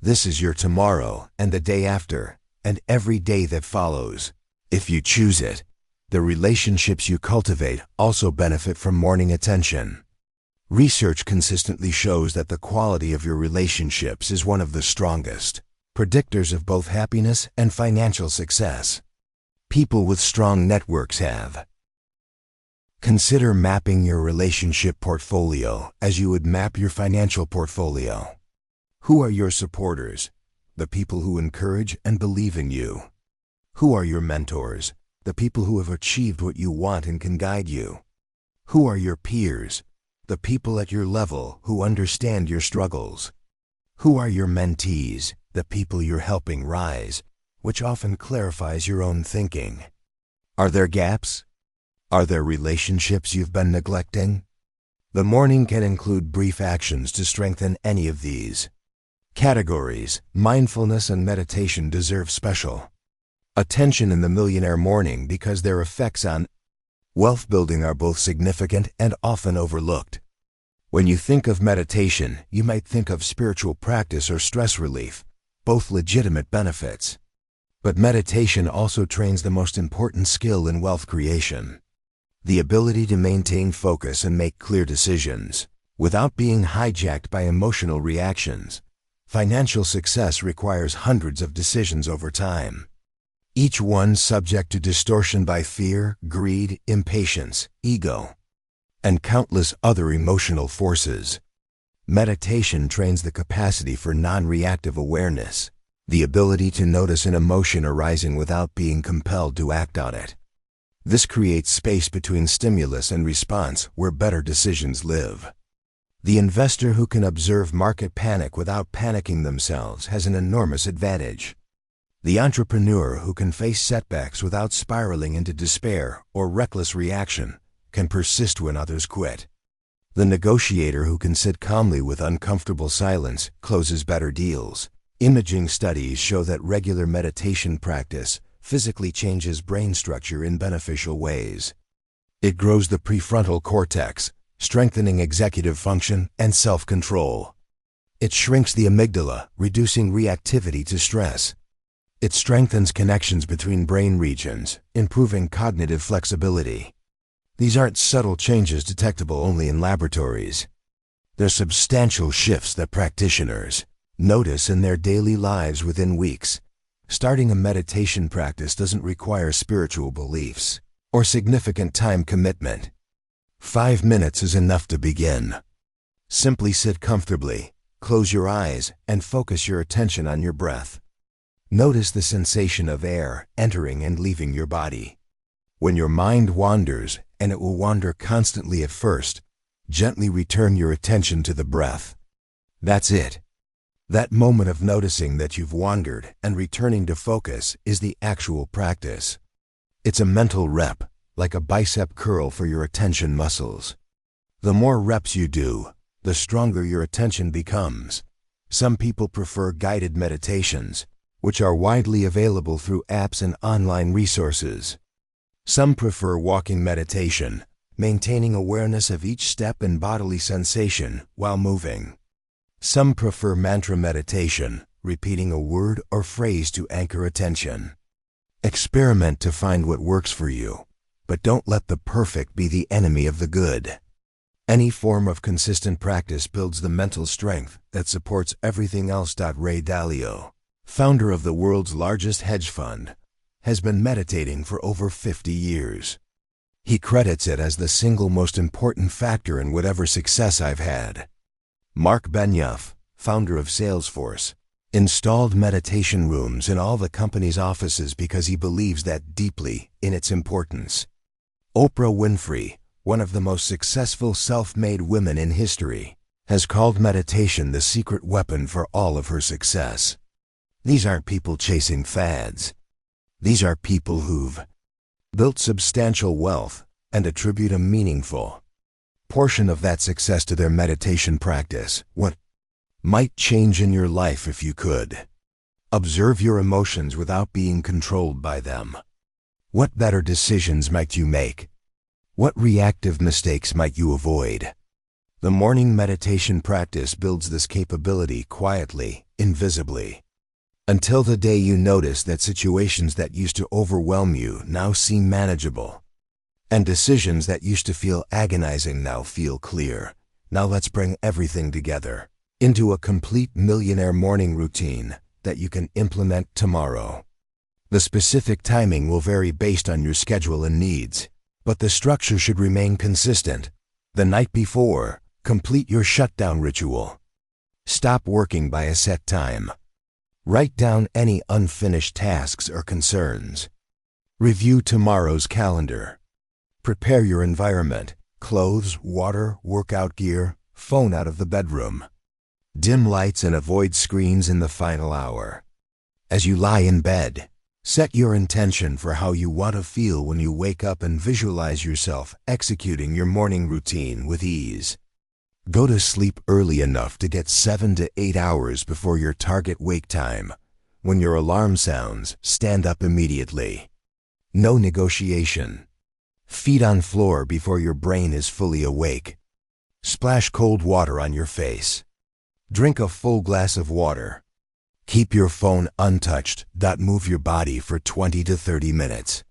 This is your tomorrow and the day after, and every day that follows. If you choose it, the relationships you cultivate also benefit from morning attention. Research consistently shows that the quality of your relationships is one of the strongest predictors of both happiness and financial success. People with strong networks have. Consider mapping your relationship portfolio as you would map your financial portfolio. Who are your supporters? The people who encourage and believe in you. Who are your mentors? The people who have achieved what you want and can guide you. Who are your peers? The people at your level who understand your struggles. Who are your mentees? The people you're helping rise, which often clarifies your own thinking. Are there gaps? Are there relationships you've been neglecting? The morning can include brief actions to strengthen any of these categories. Mindfulness and meditation deserve special attention in the Millionaire Morning because their effects on wealth building are both significant and often overlooked. When you think of meditation, you might think of spiritual practice or stress relief, both legitimate benefits. But meditation also trains the most important skill in wealth creation: the ability to maintain focus and make clear decisions without being hijacked by emotional reactions. Financial success requires hundreds of decisions over time, each one subject to distortion by fear, greed, impatience, ego, and countless other emotional forces. Meditation trains the capacity for non-reactive awareness, the ability to notice an emotion arising without being compelled to act on it. This creates space between stimulus and response where better decisions live. The investor who can observe market panic without panicking themselves has an enormous advantage. The entrepreneur who can face setbacks without spiraling into despair or reckless reaction can persist when others quit. The negotiator who can sit calmly with uncomfortable silence closes better deals. Imaging studies show that regular meditation practice physically changes brain structure in beneficial ways. It grows the prefrontal cortex, strengthening executive function and self-control. It shrinks the amygdala, reducing reactivity to stress. It strengthens connections between brain regions, improving cognitive flexibility. These aren't subtle changes detectable only in laboratories. They're substantial shifts that practitioners notice in their daily lives within weeks. Starting a meditation practice doesn't require spiritual beliefs or significant time commitment. 5 minutes is enough to begin. Simply sit comfortably, close your eyes, and focus your attention on your breath. Notice the sensation of air entering and leaving your body. When your mind wanders, and it will wander constantly at first, gently return your attention to the breath. That's it. That moment of noticing that you've wandered and returning to focus is the actual practice. It's a mental rep, like a bicep curl for your attention muscles. The more reps you do, the stronger your attention becomes. Some people prefer guided meditations, which are widely available through apps and online resources. Some prefer walking meditation, maintaining awareness of each step and bodily sensation while moving. Some prefer mantra meditation, repeating a word or phrase to anchor attention. Experiment to find what works for you, but don't let the perfect be the enemy of the good. Any form of consistent practice builds the mental strength that supports everything else. Ray Dalio, founder of the world's largest hedge fund, has been meditating for over 50 years. He credits it as the single most important factor in whatever success I've had. Mark Benioff, founder of Salesforce, installed meditation rooms in all the company's offices because he believes that deeply in its importance. Oprah Winfrey, one of the most successful self-made women in history, has called meditation the secret weapon for all of her success. These aren't people chasing fads. These are people who've built substantial wealth and attribute a meaningful portion of that success to their meditation practice. What might change in your life if you could observe your emotions without being controlled by them? What better decisions might you make? What reactive mistakes might you avoid? The morning meditation practice builds this capability quietly, invisibly, until the day you notice that situations that used to overwhelm you now seem manageable, and decisions that used to feel agonizing now feel clear. Now let's bring everything together into a complete millionaire morning routine that you can implement tomorrow. The specific timing will vary based on your schedule and needs, but the structure should remain consistent. The night before, complete your shutdown ritual. Stop working by a set time. Write down any unfinished tasks or concerns. Review tomorrow's calendar. Prepare your environment: clothes, water, workout gear, phone out of the bedroom. Dim lights and avoid screens in the final hour. As you lie in bed, set your intention for how you want to feel when you wake up and visualize yourself executing your morning routine with ease. Go to sleep early enough to get 7 to 8 hours before your target wake time. When your alarm sounds, stand up immediately. No negotiation. Feet on floor before your brain is fully awake. Splash cold water on your face. Drink a full glass of water. Keep your phone untouched. Move your body for 20 to 30 minutes.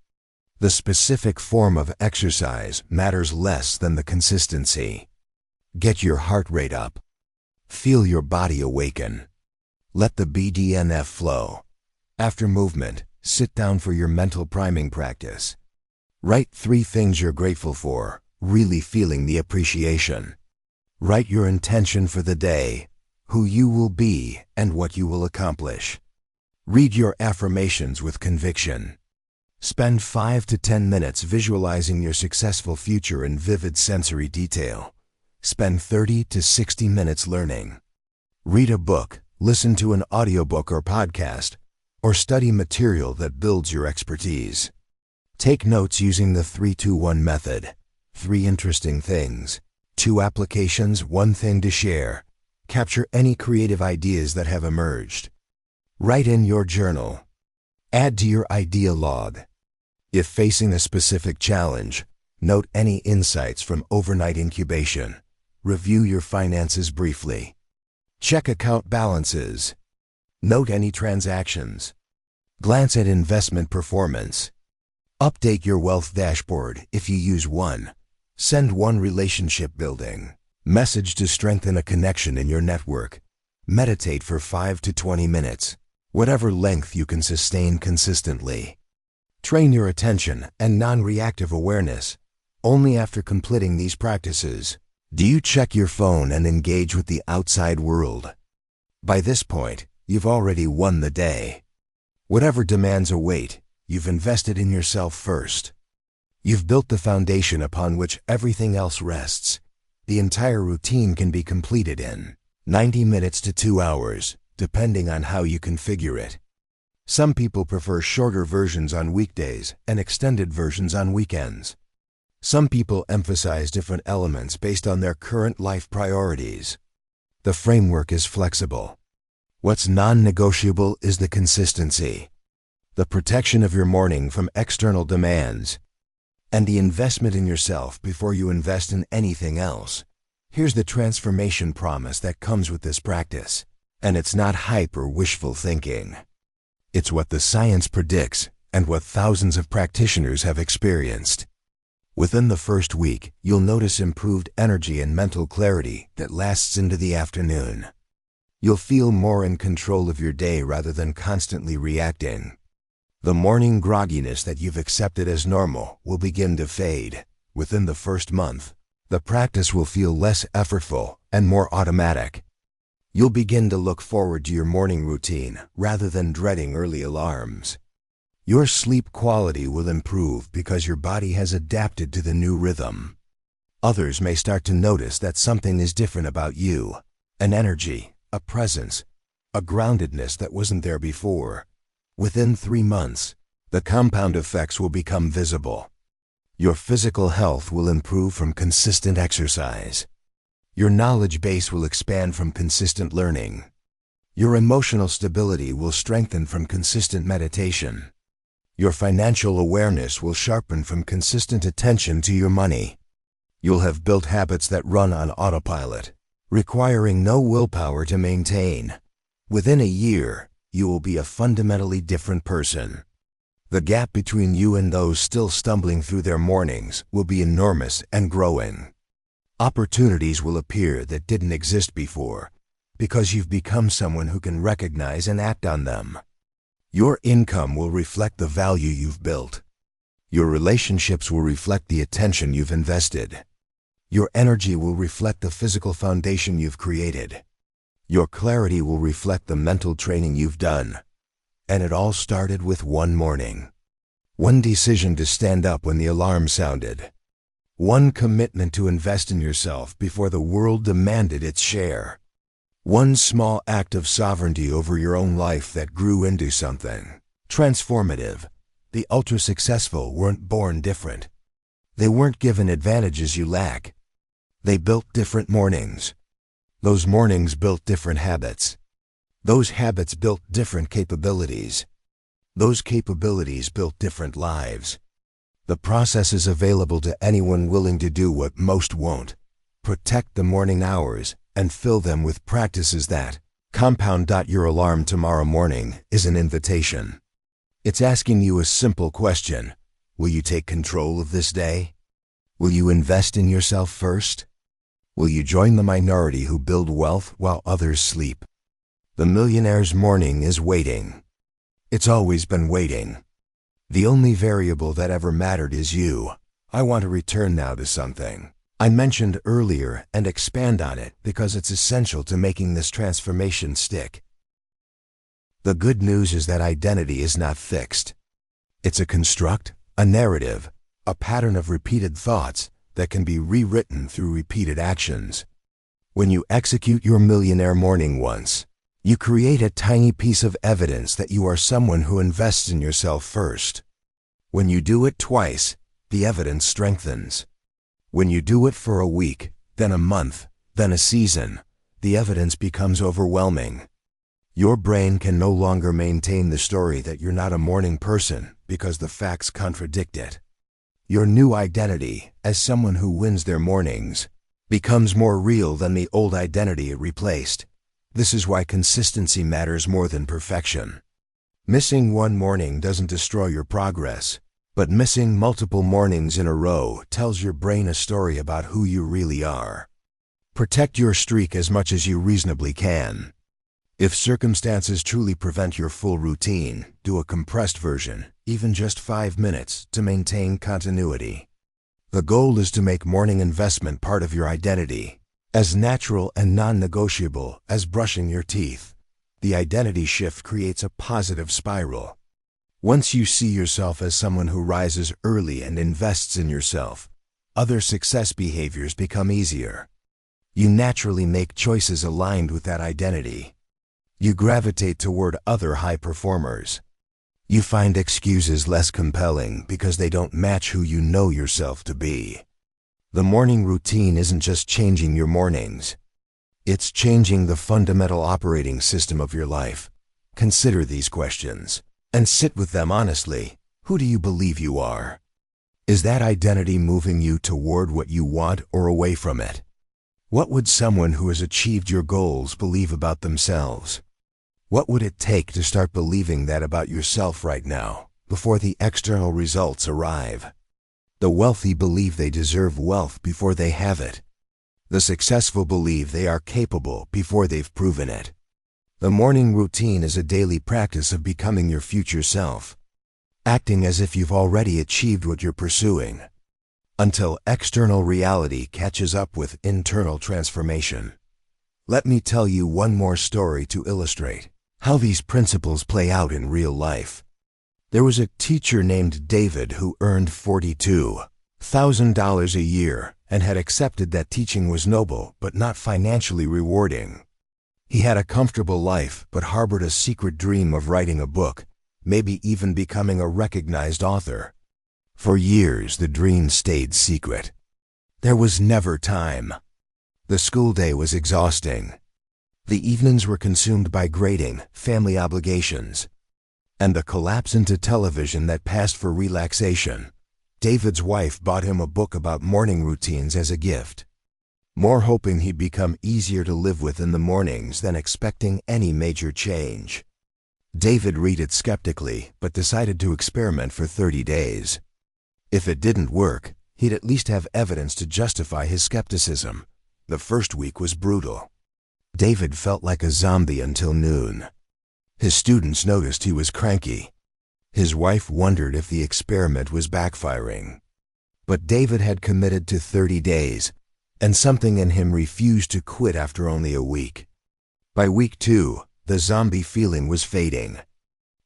The specific form of exercise matters less than the consistency. Get your heart rate up. Feel your body awaken. Let the BDNF flow. After movement, sit down for your mental priming practice. Write 3 things you're grateful for, really feeling the appreciation. Write your intention for the day, who you will be and what you will accomplish. Read your affirmations with conviction. Spend 5 to 10 minutes visualizing your successful future in vivid sensory detail. Spend 30 to 60 minutes learning. Read a book, listen to an audiobook or podcast, or study material that builds your expertise. Take notes using the 3-2-1 method. 3 interesting things, 2 applications, 1 thing to share. Capture any creative ideas that have emerged. Write in your journal. Add to your idea log. If facing a specific challenge, note any insights from overnight incubation. Review your finances briefly. Check account balances. Note any transactions. Glance at investment performance. Update your wealth dashboard if you use one. Send 1 relationship building message to strengthen a connection in your network. Meditate for 5 to 20 minutes, whatever length you can sustain consistently. Train your attention and non-reactive awareness. Only after completing these practices do you check your phone and engage with the outside world. By this point, you've already won the day. Whatever demands await, you've invested in yourself first. You've built the foundation upon which everything else rests. The entire routine can be completed in 90 minutes to 2 hours, depending on how you configure it. Some people prefer shorter versions on weekdays and extended versions on weekends. Some people emphasize different elements based on their current life priorities. The framework is flexible. What's non-negotiable is the consistency, the protection of your morning from external demands, and the investment in yourself before you invest in anything else. Here's the transformation promise that comes with this practice, and it's not hype or wishful thinking. It's what the science predicts and what thousands of practitioners have experienced. Within the first week, you'll notice improved energy and mental clarity that lasts into the afternoon. You'll feel more in control of your day rather than constantly reacting. The morning grogginess that you've accepted as normal will begin to fade. Within the first month, the practice will feel less effortful and more automatic. You'll begin to look forward to your morning routine rather than dreading early alarms. Your sleep quality will improve because your body has adapted to the new rhythm. Others may start to notice that something is different about you, an energy, a presence, a groundedness that wasn't there before. Within 3 months, the compound effects will become visible. Your physical health will improve from consistent exercise. Your knowledge base will expand from consistent learning. Your emotional stability will strengthen from consistent meditation. Your financial awareness will sharpen from consistent attention to your money. You'll have built habits that run on autopilot, requiring no willpower to maintain. Within a year, you will be a fundamentally different person. The gap between you and those still stumbling through their mornings will be enormous and growing. Opportunities will appear that didn't exist before, because you've become someone who can recognize and act on them. Your income will reflect the value you've built. Your relationships will reflect the attention you've invested. Your energy will reflect the physical foundation you've created. Your clarity will reflect the mental training you've done. And it all started with one morning. One decision to stand up when the alarm sounded. One commitment to invest in yourself before the world demanded its share. One small act of sovereignty over your own life that grew into something transformative. The ultra-successful weren't born different. They weren't given advantages you lack. They built different mornings. Those mornings built different habits. Those habits built different capabilities. Those capabilities built different lives. The process is available to anyone willing to do what most won't. Protect the morning hours and fill them with practices that compound. Your alarm tomorrow morning is an invitation. It's asking you a simple question. Will you take control of this day? Will you invest in yourself first? Will you join the minority who build wealth while others sleep? The millionaire's morning is waiting. It's always been waiting. The only variable that ever mattered is you. I want to return now to something I mentioned earlier and expand on it because it's essential to making this transformation stick. The good news is that identity is not fixed. It's a construct, a narrative, a pattern of repeated thoughts that can be rewritten through repeated actions. When you execute your millionaire morning once, you create a tiny piece of evidence that you are someone who invests in yourself first. When you do it twice, the evidence strengthens. When you do it for a week, then a month, then a season, the evidence becomes overwhelming. Your brain can no longer maintain the story that you're not a morning person because the facts contradict it. Your new identity, as someone who wins their mornings, becomes more real than the old identity it replaced. This is why consistency matters more than perfection. Missing one morning doesn't destroy your progress, but missing multiple mornings in a row tells your brain a story about who you really are. Protect your streak as much as you reasonably can. If circumstances truly prevent your full routine, do a compressed version, even just 5 minutes, to maintain continuity. The goal is to make morning investment part of your identity, as natural and non-negotiable as brushing your teeth. The identity shift creates a positive spiral. Once you see yourself as someone who rises early and invests in yourself, other success behaviors become easier. You naturally make choices aligned with that identity. You gravitate toward other high performers. You find excuses less compelling because they don't match who you know yourself to be. The morning routine isn't just changing your mornings. It's changing the fundamental operating system of your life. Consider these questions and sit with them honestly. Who do you believe you are? Is that identity moving you toward what you want or away from it? What would someone who has achieved your goals believe about themselves? What would it take to start believing that about yourself right now, before the external results arrive? The wealthy believe they deserve wealth before they have it. The successful believe they are capable before they've proven it. The morning routine is a daily practice of becoming your future self, acting as if you've already achieved what you're pursuing, until external reality catches up with internal transformation. Let me tell you one more story to illustrate how these principles play out in real life. There was a teacher named David who earned $42,000 a year and had accepted that teaching was noble but not financially rewarding. He had a comfortable life but harbored a secret dream of writing a book, maybe even becoming a recognized author. For years, the dream stayed secret. There was never time. The school day was exhausting. The evenings were consumed by grading, family obligations, and the collapse into television that passed for relaxation. David's wife bought him a book about morning routines as a gift, more hoping he'd become easier to live with in the mornings than expecting any major change. David read it skeptically, but decided to experiment for 30 days. If it didn't work, he'd at least have evidence to justify his skepticism. The first week was brutal. David felt like a zombie until noon. His students noticed he was cranky. His wife wondered if the experiment was backfiring. But David had committed to 30 days, and something in him refused to quit after only a week. By week 2, the zombie feeling was fading.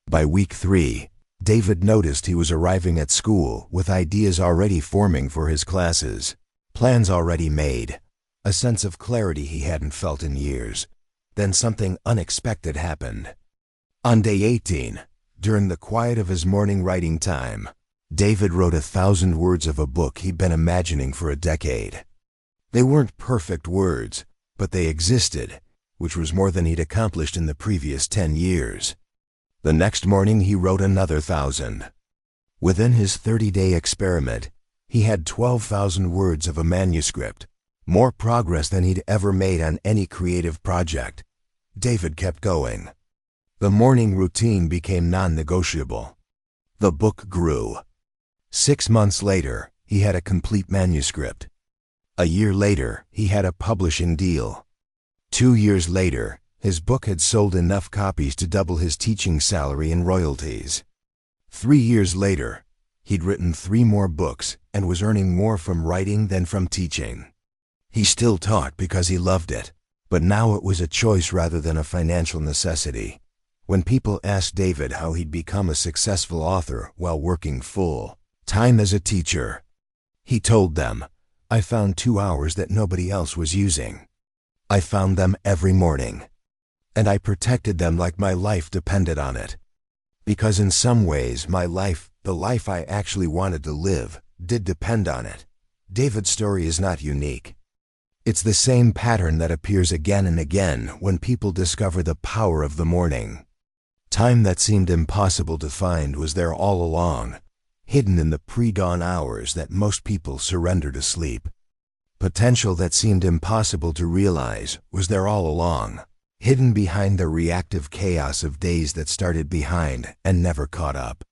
By week 3, David noticed he was arriving at school with ideas already forming for his classes, plans already made, a sense of clarity he hadn't felt in years. Then something unexpected happened. On day 18, during the quiet of his morning writing time, David wrote 1,000 words of a book he'd been imagining for a decade. They weren't perfect words, but they existed, which was more than he'd accomplished in the previous 10 years. The next morning he wrote another 1,000. Within his 30-day experiment, he had 12,000 words of a manuscript, more progress than he'd ever made on any creative project. David kept going. The morning routine became non-negotiable. The book grew. 6 months later, he had a complete manuscript. A year later, he had a publishing deal. 2 years later, his book had sold enough copies to double his teaching salary and royalties. 3 years later, he'd written 3 more books and was earning more from writing than from teaching. He still taught because he loved it, but now it was a choice rather than a financial necessity. When people asked David how he'd become a successful author while working full-time as a teacher, he told them, "I found 2 hours that nobody else was using. I found them every morning. And I protected them like my life depended on it. Because in some ways my life, the life I actually wanted to live, did depend on it." David's story is not unique. It's the same pattern that appears again and again when people discover the power of the morning. Time that seemed impossible to find was there all along, hidden in the pre-dawn hours that most people surrender to sleep. Potential that seemed impossible to realize was there all along, hidden behind the reactive chaos of days that started behind and never caught up.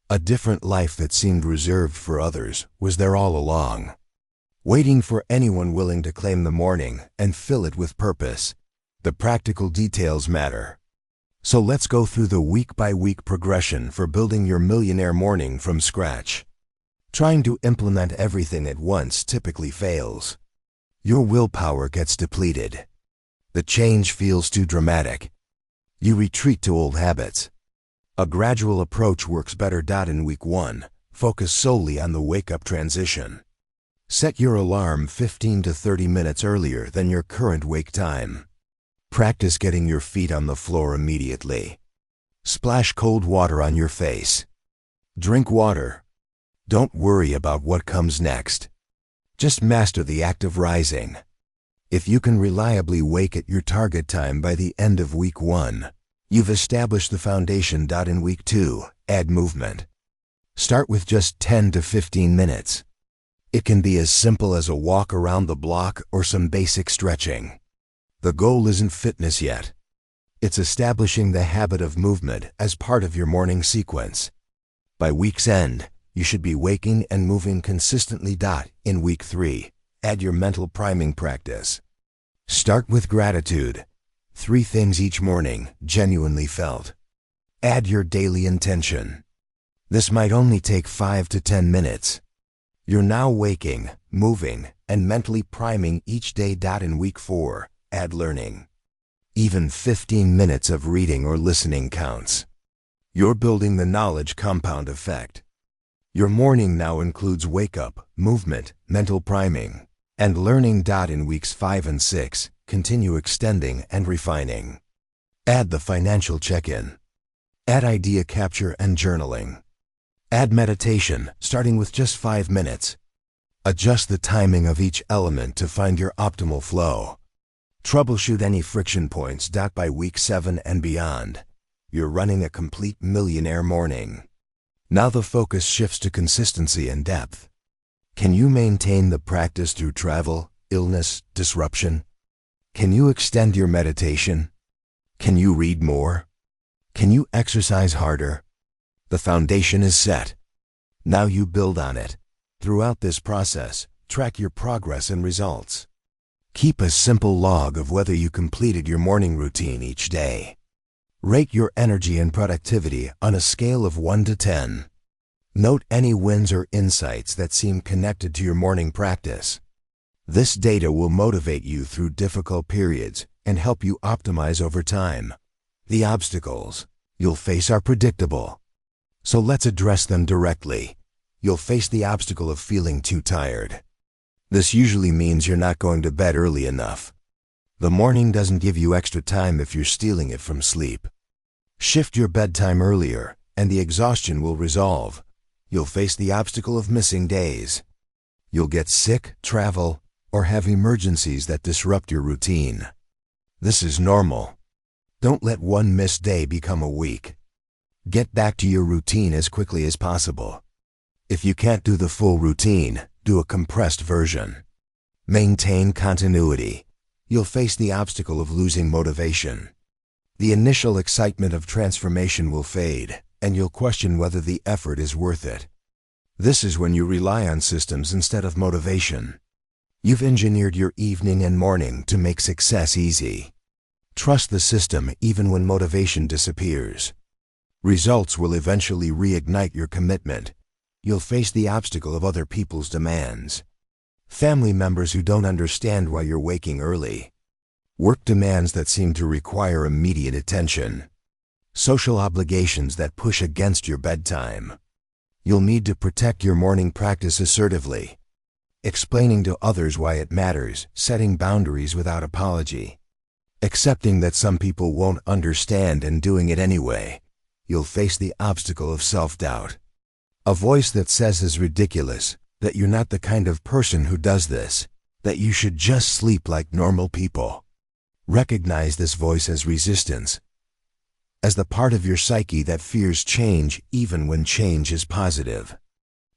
A different life that seemed reserved for others was there all along, waiting for anyone willing to claim the morning and fill it with purpose. The practical details matter. So let's go through the week-by-week progression for building your millionaire morning from scratch. Trying to implement everything at once typically fails. Your willpower gets depleted. The change feels too dramatic. You retreat to old habits. A gradual approach works better. In week 1, focus solely on the wake-up transition. Set your alarm 15 to 30 minutes earlier than your current wake time. Practice getting your feet on the floor immediately. Splash cold water on your face. Drink water. Don't worry about what comes next. Just master the act of rising. If you can reliably wake at your target time by the end of week 1, you've established the foundation. In week 2, add movement. Start with just 10 to 15 minutes. It can be as simple as a walk around the block or some basic stretching. The goal isn't fitness yet. It's establishing the habit of movement as part of your morning sequence. By week's end, you should be waking and moving consistently. In week 3, add your mental priming practice. Start with gratitude. 3 things each morning, genuinely felt. Add your daily intention. This might only take 5 to 10 minutes. You're now waking, moving, and mentally priming each day. In week 4, add learning. Even 15 minutes of reading or listening counts. You're building the knowledge compound effect. Your morning now includes wake-up, movement, mental priming, and learning. In weeks 5 and 6, continue extending and refining. Add the financial check-in. Add idea capture and journaling. Add meditation, starting with just 5 minutes. Adjust the timing of each element to find your optimal flow. Troubleshoot any friction points. By week 7 and beyond, you're running a complete millionaire morning. Now the focus shifts to consistency and depth. Can you maintain the practice through travel, illness, disruption? Can you extend your meditation? Can you read more? Can you exercise harder? The foundation is set. Now you build on it. Throughout this process, track your progress and results. Keep a simple log of whether you completed your morning routine each day. Rate your energy and productivity on a scale of 1 to 10. Note any wins or insights that seem connected to your morning practice. This data will motivate you through difficult periods and help you optimize over time. The obstacles you'll face are predictable, so let's address them directly. You'll face the obstacle of feeling too tired. This usually means you're not going to bed early enough. The morning doesn't give you extra time if you're stealing it from sleep. Shift your bedtime earlier, and the exhaustion will resolve. You'll face the obstacle of missing days. You'll get sick, travel, or have emergencies that disrupt your routine. This is normal. Don't let one missed day become a week. Get back to your routine as quickly as possible. If you can't do the full routine, do a compressed version. Maintain continuity. You'll face the obstacle of losing motivation. The initial excitement of transformation will fade, and you'll question whether the effort is worth it. This is when you rely on systems instead of motivation. You've engineered your evening and morning to make success easy. Trust the system even when motivation disappears. Results will eventually reignite your commitment. You'll face the obstacle of other people's demands. Family members who don't understand why you're waking early. Work demands that seem to require immediate attention. Social obligations that push against your bedtime. You'll need to protect your morning practice assertively, explaining to others why it matters, setting boundaries without apology, accepting that some people won't understand and doing it anyway. You'll face the obstacle of self-doubt. A voice that says it's ridiculous, that you're not the kind of person who does this, that you should just sleep like normal people. Recognize this voice as resistance, as the part of your psyche that fears change even when change is positive.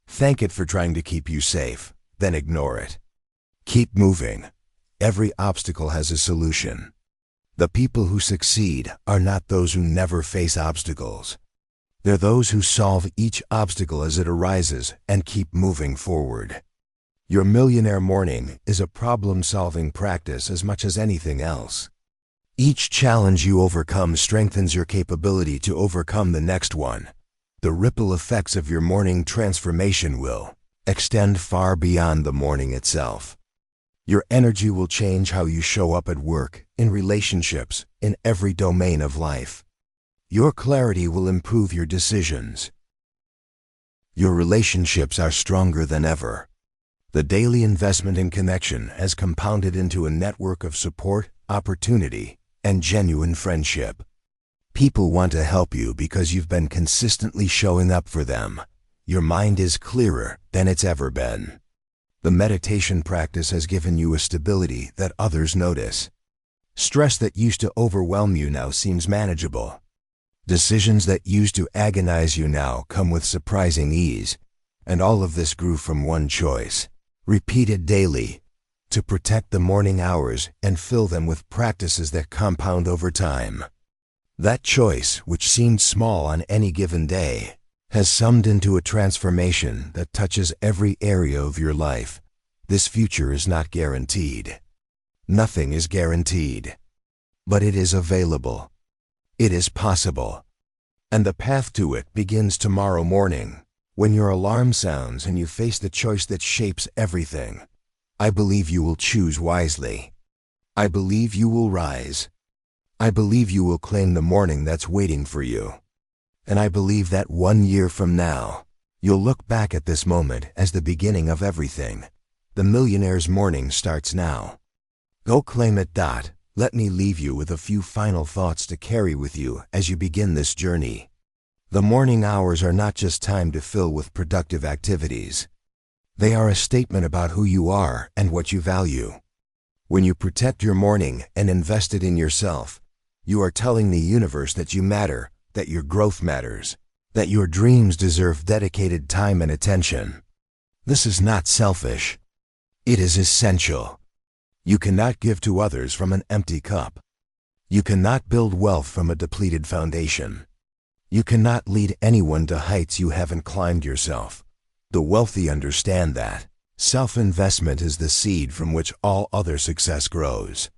Thank it for trying to keep you safe, then ignore it. Keep moving. Every obstacle has a solution. The people who succeed are not those who never face obstacles. They're those who solve each obstacle as it arises and keep moving forward. Your Millionaire Morning is a problem-solving practice as much as anything else. Each challenge you overcome strengthens your capability to overcome the next one. The ripple effects of your morning transformation will extend far beyond the morning itself. Your energy will change how you show up at work, in relationships, in every domain of life. Your clarity will improve your decisions. Your relationships are stronger than ever. The daily investment in connection has compounded into a network of support, opportunity, and genuine friendship. People want to help you because you've been consistently showing up for them. Your mind is clearer than it's ever been. The meditation practice has given you a stability that others notice. Stress that used to overwhelm you now seems manageable. Decisions that used to agonize you now come with surprising ease, and all of this grew from one choice, repeated daily, to protect the morning hours and fill them with practices that compound over time. That choice, which seemed small on any given day, has summed into a transformation that touches every area of your life. This future is not guaranteed. Nothing is guaranteed. But it is available. It is possible. And the path to it begins tomorrow morning, when your alarm sounds and you face the choice that shapes everything. I believe you will choose wisely. I believe you will rise. I believe you will claim the morning that's waiting for you. And I believe that 1 year from now, you'll look back at this moment as the beginning of everything. The Millionaire's Morning starts now. Go claim it. Let me leave you with a few final thoughts to carry with you as you begin this journey. The morning hours are not just time to fill with productive activities. They are a statement about who you are and what you value. When you protect your morning and invest it in yourself, you are telling the universe that you matter, that your growth matters, that your dreams deserve dedicated time and attention. This is not selfish. It is essential. You cannot give to others from an empty cup. You cannot build wealth from a depleted foundation. You cannot lead anyone to heights you haven't climbed yourself. The wealthy understand that self-investment is the seed from which all other success grows.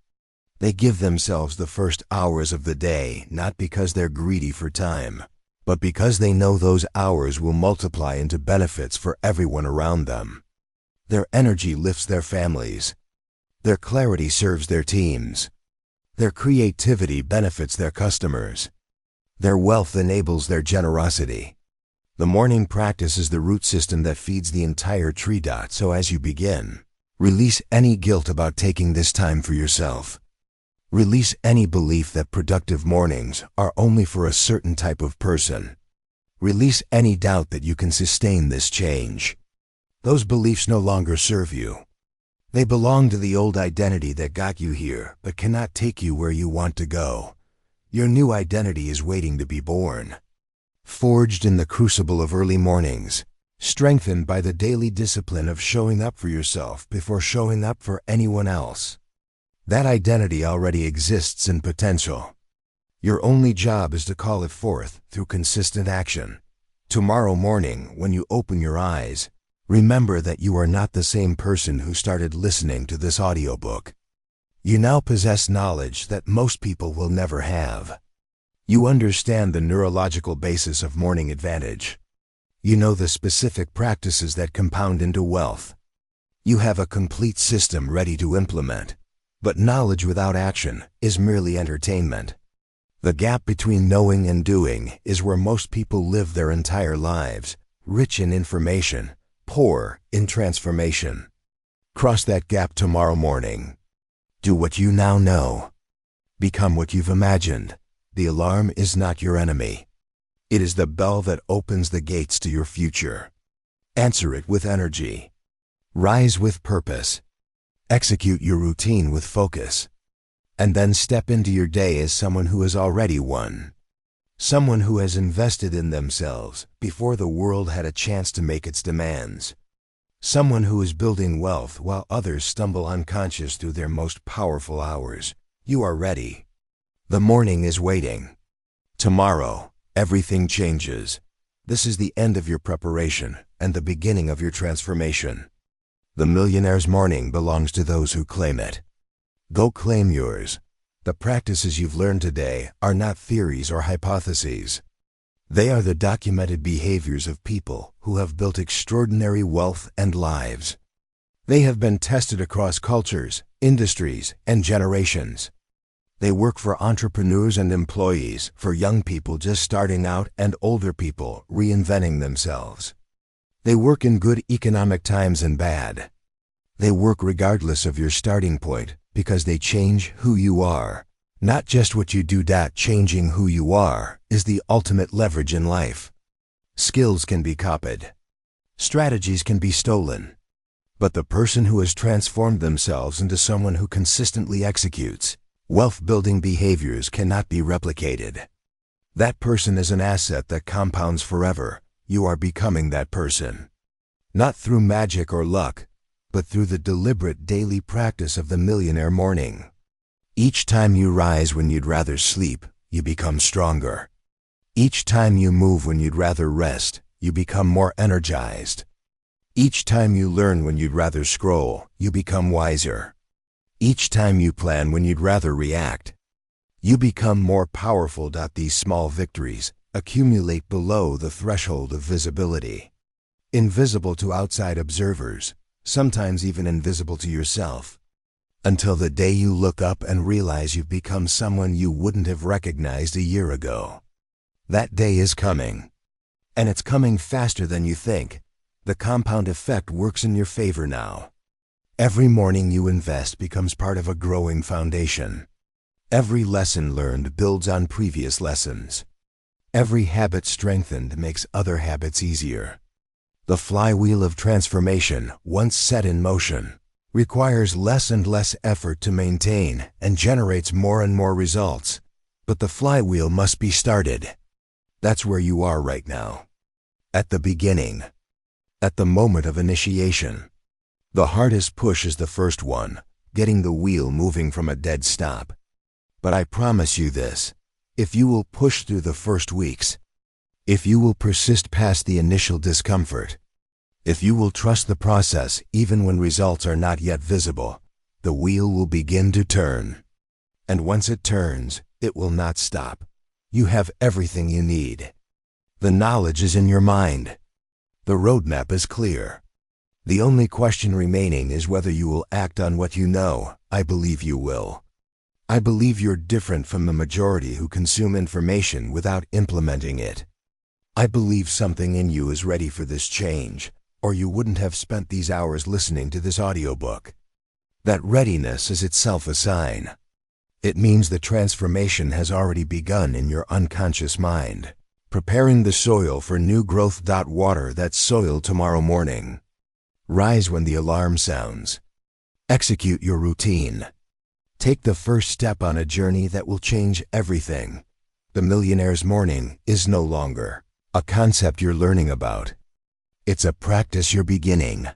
They give themselves the first hours of the day not because they're greedy for time, but because they know those hours will multiply into benefits for everyone around them. Their energy lifts their families. Their clarity serves their teams. Their creativity benefits their customers. Their wealth enables their generosity. The morning practice is the root system that feeds the entire tree. So as you begin, release any guilt about taking this time for yourself. Release any belief that productive mornings are only for a certain type of person. Release any doubt that you can sustain this change. Those beliefs no longer serve you. They belong to the old identity that got you here but cannot take you where you want to go. Your new identity is waiting to be born. Forged in the crucible of early mornings, strengthened by the daily discipline of showing up for yourself before showing up for anyone else. That identity already exists in potential. Your only job is to call it forth through consistent action. Tomorrow morning, when you open your eyes, remember that you are not the same person who started listening to this audiobook. You now possess knowledge that most people will never have. You understand the neurological basis of morning advantage. You know the specific practices that compound into wealth. You have a complete system ready to implement. But knowledge without action is merely entertainment. The gap between knowing and doing is where most people live their entire lives, rich in information, poor in transformation. Cross that gap tomorrow morning. Do what you now know. Become what you've imagined. The alarm is not your enemy. It is the bell that opens the gates to your future. Answer it with energy. Rise with purpose. Execute your routine with focus. And then step into your day as someone who has already won. Someone who has invested in themselves before the world had a chance to make its demands. Someone who is building wealth while others stumble unconscious through their most powerful hours. You are ready. The morning is waiting. Tomorrow, everything changes. This is the end of your preparation and the beginning of your transformation. The millionaire's morning belongs to those who claim it. Go claim yours. The practices you've learned today are not theories or hypotheses. They are the documented behaviors of people who have built extraordinary wealth and lives. They have been tested across cultures, industries, and generations. They work for entrepreneurs and employees, for young people just starting out and older people reinventing themselves. They work in good economic times and bad. They work regardless of your starting point because they change who you are, not just what you do. Changing who you are is the ultimate leverage in life. Skills can be copied. Strategies can be stolen. But the person who has transformed themselves into someone who consistently executes wealth-building behaviors cannot be replicated. That person is an asset that compounds forever. You are becoming that person. Not through magic or luck, but through the deliberate daily practice of the millionaire morning. Each time you rise when you'd rather sleep, you become stronger. Each time you move when you'd rather rest, you become more energized. Each time you learn when you'd rather scroll, you become wiser. Each time you plan when you'd rather react, you become more powerful. These small victories accumulate below the threshold of visibility. Invisible to outside observers, sometimes even invisible to yourself. Until the day you look up and realize you've become someone you wouldn't have recognized a year ago. That day is coming. And it's coming faster than you think. The compound effect works in your favor now. Every morning you invest becomes part of a growing foundation. Every lesson learned builds on previous lessons. Every habit strengthened makes other habits easier. The flywheel of transformation, once set in motion, requires less and less effort to maintain and generates more and more results. But the flywheel must be started. That's where you are right now. At the beginning. At the moment of initiation. The hardest push is the first one, getting the wheel moving from a dead stop. But I promise you this, if you will push through the first weeks, if you will persist past the initial discomfort, If you will trust the process even when results are not yet visible, the wheel will begin to turn. And once it turns, it will not stop. You have everything you need. The knowledge is in your mind. The roadmap is clear. The only question remaining is whether you will act on what you know. I believe you will. I believe you're different from the majority who consume information without implementing it. I believe something in you is ready for this change, or you wouldn't have spent these hours listening to this audiobook. That readiness is itself a sign. It means the transformation has already begun in your unconscious mind, preparing the soil for new growth. Water that soil tomorrow morning. Rise when the alarm sounds. Execute your routine. Take the first step on a journey that will change everything. The Millionaire's morning is no longer a concept you're learning about. It's a practice you're beginning.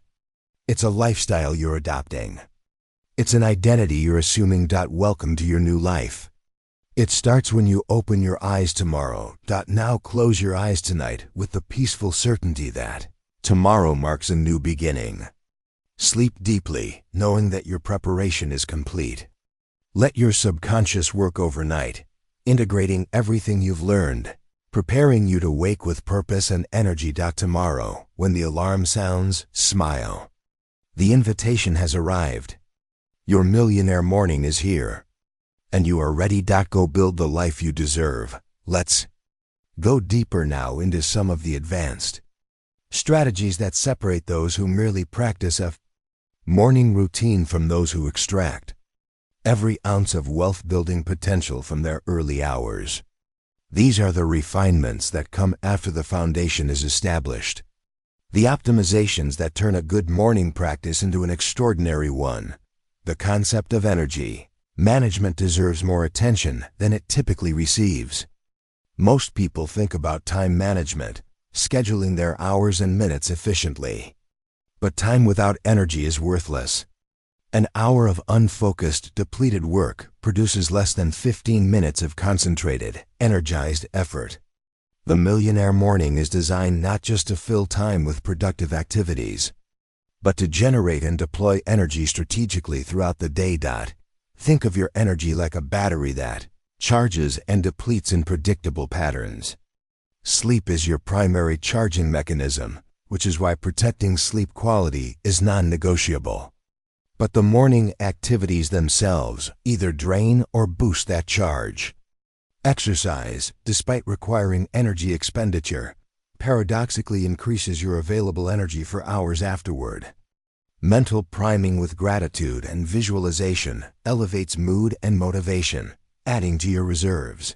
It's a lifestyle you're adopting. It's an identity you're assuming. Welcome to your new life. It starts when you open your eyes tomorrow. Now close your eyes tonight with the peaceful certainty that tomorrow marks a new beginning. Sleep deeply, knowing that your preparation is complete. Let your subconscious work overnight, integrating everything you've learned, preparing you to wake with purpose and energy. Tomorrow, when the alarm sounds, smile. The invitation has arrived. Your millionaire morning is here, and you are ready. Go build the life you deserve. Let's go deeper now into some of the advanced strategies that separate those who merely practice a morning routine from those who extract every ounce of wealth-building potential from their early hours. These are the refinements that come after the foundation is established. The optimizations that turn a good morning practice into an extraordinary one. The concept of energy management deserves more attention than it typically receives. Most people think about time management, scheduling their hours and minutes efficiently. But time without energy is worthless. An hour of unfocused, depleted work produces less than 15 minutes of concentrated, energized effort. The Millionaire morning is designed not just to fill time with productive activities, but to generate and deploy energy strategically throughout the day. Think of your energy like a battery that charges and depletes in predictable patterns. Sleep is your primary charging mechanism, which is why protecting sleep quality is non-negotiable. But the morning activities themselves either drain or boost that charge. Exercise, despite requiring energy expenditure, paradoxically increases your available energy for hours afterward. Mental priming with gratitude and visualization elevates mood and motivation, adding to your reserves.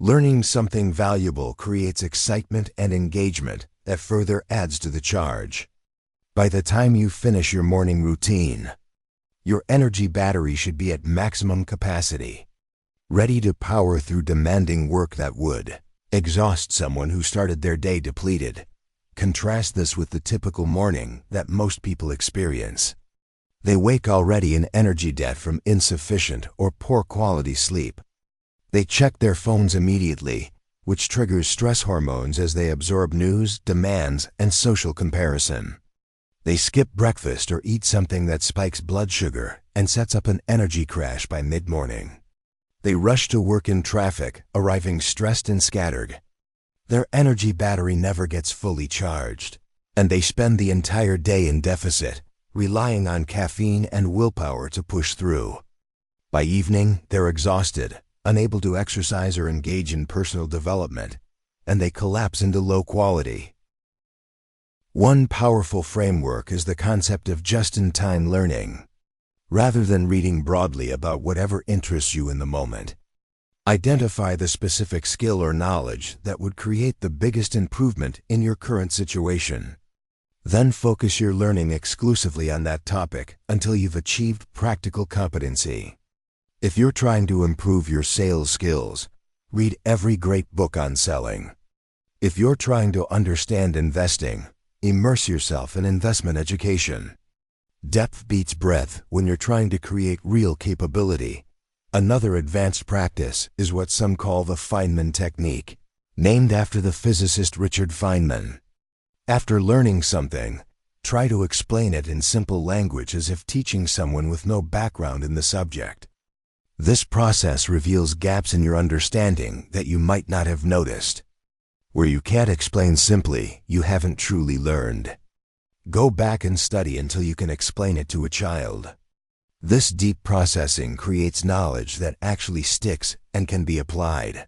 Learning something valuable creates excitement and engagement that further adds to the charge. By the time you finish your morning routine, your energy battery should be at maximum capacity, ready to power through demanding work that would exhaust someone who started their day depleted. Contrast this with the typical morning that most people experience. They wake already in energy debt from insufficient or poor quality sleep. They check their phones immediately, which triggers stress hormones as they absorb news, demands, and social comparison. They skip breakfast or eat something that spikes blood sugar and sets up an energy crash by mid-morning. They rush to work in traffic, arriving stressed and scattered. Their energy battery never gets fully charged, and they spend the entire day in deficit, relying on caffeine and willpower to push through. By evening, they're exhausted, unable to exercise or engage in personal development, and they collapse into low quality. One powerful framework is the concept of just-in-time learning. Rather than reading broadly about whatever interests you in the moment, identify the specific skill or knowledge that would create the biggest improvement in your current situation. Then focus your learning exclusively on that topic until you've achieved practical competency. If you're trying to improve your sales skills, read every great book on selling. If you're trying to understand investing, immerse yourself in investment education. Depth beats breadth when you're trying to create real capability. Another advanced practice is what some call the Feynman technique, named after the physicist Richard Feynman. After learning something, Try to explain it in simple language as if teaching someone with no background in the subject. This process reveals gaps in your understanding that you might not have noticed. Where you can't explain simply, you haven't truly learned. Go back and study until you can explain it to a child. This deep processing creates knowledge that actually sticks and can be applied,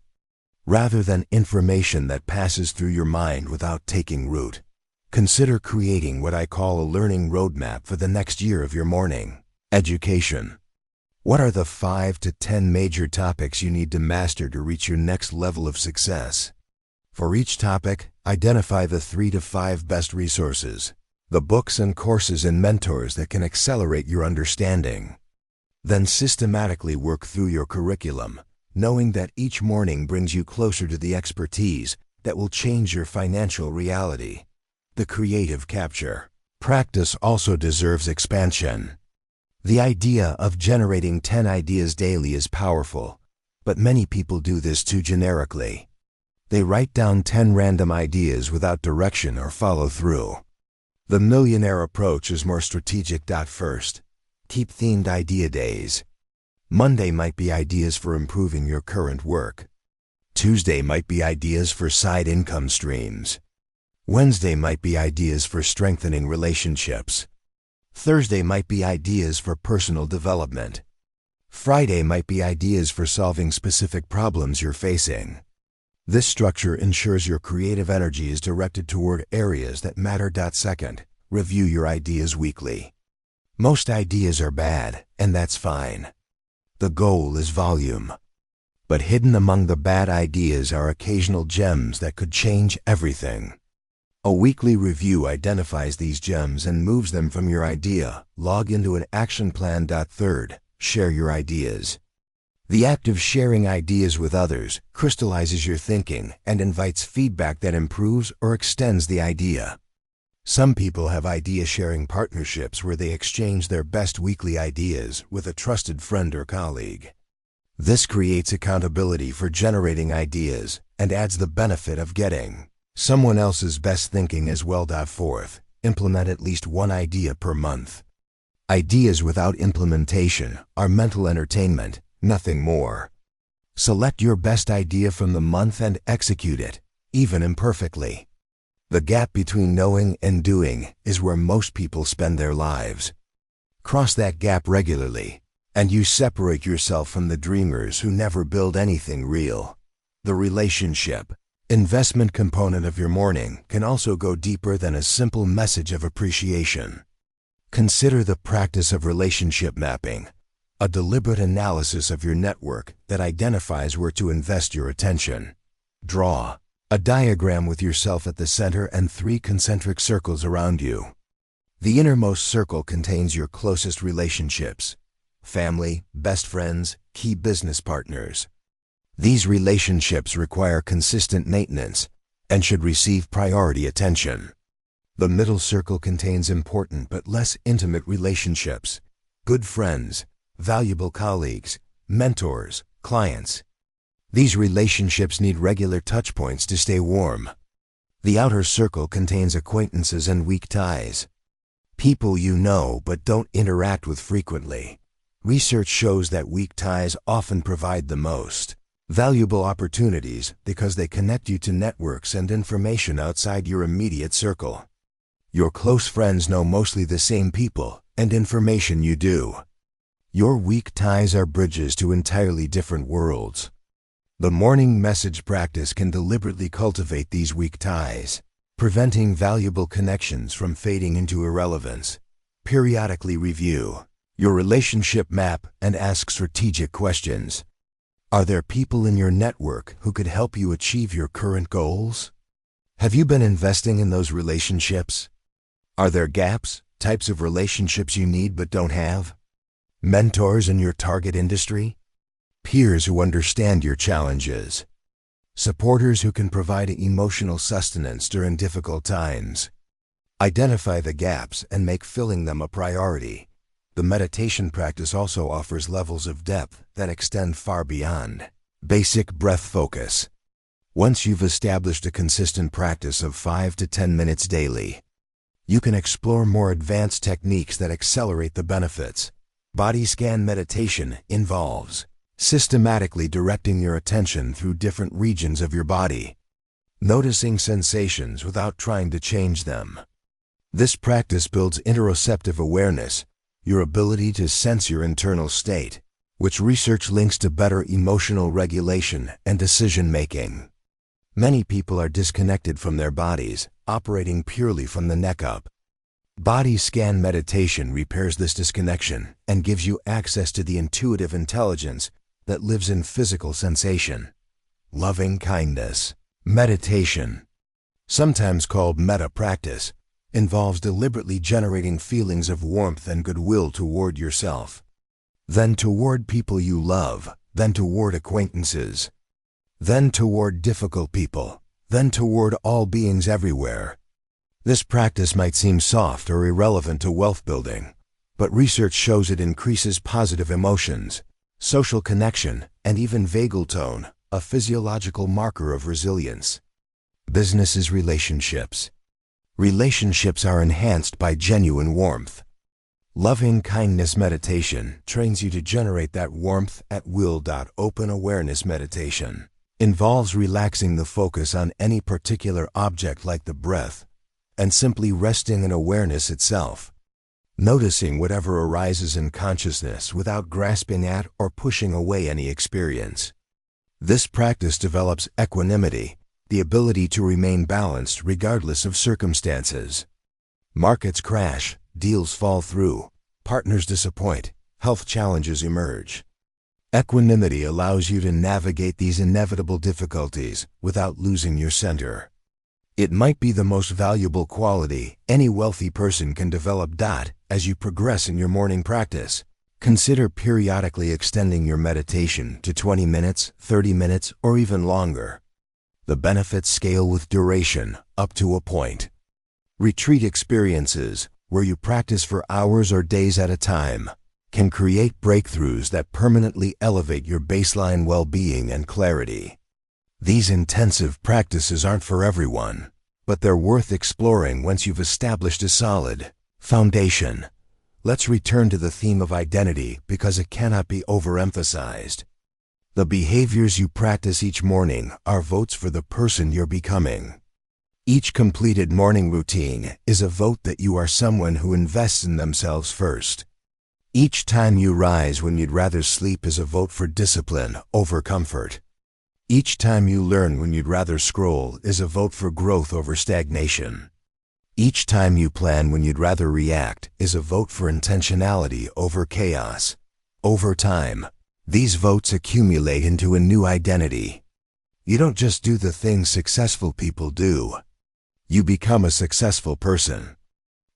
rather than information that passes through your mind without taking root. Consider creating what I call a learning roadmap for the next year of your morning education. What are the 5 to 10 major topics you need to master to reach your next level of success? For each topic, identify the 3 to 5 best resources, the books and courses and mentors that can accelerate your understanding. Then systematically work through your curriculum, knowing that each morning brings you closer to the expertise that will change your financial reality. The creative capture. Practice also deserves expansion. The idea of generating 10 ideas daily is powerful, but many people do this too generically. They write down 10 random ideas without direction or follow through. The Millionaire approach is more strategic. First, keep themed idea days. Monday might be ideas for improving your current work. Tuesday might be ideas for side income streams. Wednesday might be ideas for strengthening relationships. Thursday might be ideas for personal development. Friday might be ideas for solving specific problems you're facing. This structure ensures your creative energy is directed toward areas that matter. Second, review your ideas weekly. Most ideas are bad, and that's fine. The goal is volume. But hidden among the bad ideas are occasional gems that could change everything. A weekly review identifies these gems and moves them from your idea. Log into an action plan. Third, share your ideas. The act of sharing ideas with others crystallizes your thinking and invites feedback that improves or extends the idea. Some people have idea-sharing partnerships where they exchange their best weekly ideas with a trusted friend or colleague. This creates accountability for generating ideas and adds the benefit of getting someone else's best thinking as well. Fourth, implement at least one idea per month. Ideas without implementation are mental entertainment, nothing more. Select your best idea from the month and execute it, even imperfectly. The gap between knowing and doing is where most people spend their lives. Cross that gap regularly, and you separate yourself from the dreamers who never build anything real. The relationship investment component of your morning can also go deeper than a simple message of appreciation. Consider the practice of relationship mapping, a deliberate analysis of your network that identifies where to invest your attention. Draw a diagram with yourself at the center and 3 concentric circles around you. The innermost circle contains your closest relationships: family, best friends, key business partners. These relationships require consistent maintenance and should receive priority attention. The middle circle contains important but less intimate relationships: good friends, valuable colleagues, mentors, clients. These relationships need regular touchpoints to stay warm. The outer circle contains acquaintances and weak ties, people you know but don't interact with frequently. Research shows that weak ties often provide the most valuable opportunities because they connect you to networks and information outside your immediate circle. Your close friends know mostly the same people and information you do. Your weak ties are bridges to entirely different worlds. The morning message practice can deliberately cultivate these weak ties, preventing valuable connections from fading into irrelevance. Periodically review your relationship map and ask strategic questions. Are there people in your network who could help you achieve your current goals? Have you been investing in those relationships? Are there gaps, types of relationships you need but don't have? Mentors in your target industry? Peers who understand your challenges? Supporters who can provide emotional sustenance during difficult times? Identify the gaps and make filling them a priority. The meditation practice also offers levels of depth that extend far beyond basic breath focus. Once you've established a consistent practice of 5 to 10 minutes daily, You can explore more advanced techniques that accelerate the benefits. Body scan meditation involves systematically directing your attention through different regions of your body, noticing sensations without trying to change them. This practice builds interoceptive awareness, your ability to sense your internal state, which research links to better emotional regulation and decision-making. Many people are disconnected from their bodies, operating purely from the neck up. Body scan meditation repairs this disconnection and gives you access to the intuitive intelligence that lives in physical sensation. Loving kindness. Meditation, sometimes called metta practice, involves deliberately generating feelings of warmth and goodwill toward yourself, then toward people you love, then toward acquaintances, then toward difficult people, then toward all beings everywhere. This practice might seem soft or irrelevant to wealth building, but research shows it increases positive emotions, social connection, and even vagal tone, a physiological marker of resilience. Business relationships. Relationships are enhanced by genuine warmth. Loving kindness meditation trains you to generate that warmth at will. Open awareness meditation involves relaxing the focus on any particular object like the breath and simply resting in awareness itself, noticing whatever arises in consciousness without grasping at or pushing away any experience. This practice develops equanimity, the ability to remain balanced regardless of circumstances. Markets crash, deals fall through, partners disappoint, health challenges emerge. Equanimity allows you to navigate these inevitable difficulties without losing your center. It might be the most valuable quality any wealthy person can develop. As you progress in your morning practice, consider periodically extending your meditation to 20 minutes, 30 minutes, or even longer. The benefits scale with duration, up to a point. Retreat experiences, where you practice for hours or days at a time, can create breakthroughs that permanently elevate your baseline well-being and clarity. These intensive practices aren't for everyone, but they're worth exploring once you've established a solid foundation. Let's return to the theme of identity because it cannot be overemphasized. The behaviors you practice each morning are votes for the person you're becoming. Each completed morning routine is a vote that you are someone who invests in themselves first. Each time you rise when you'd rather sleep is a vote for discipline over comfort. Each time you learn when you'd rather scroll is a vote for growth over stagnation. Each time you plan when you'd rather react is a vote for intentionality over chaos. Over time, these votes accumulate into a new identity. You don't just do the things successful people do. You become a successful person.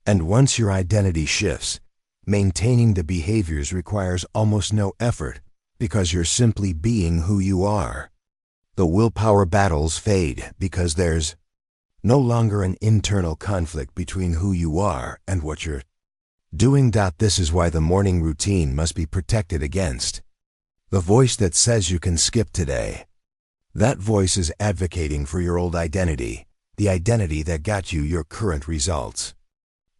And once your identity shifts, maintaining the behaviors requires almost no effort because you're simply being who you are. The willpower battles fade because there's no longer an internal conflict between who you are and what you're doing. This is why the morning routine must be protected against the voice that says you can skip today. That voice is advocating for your old identity, the identity that got you your current results.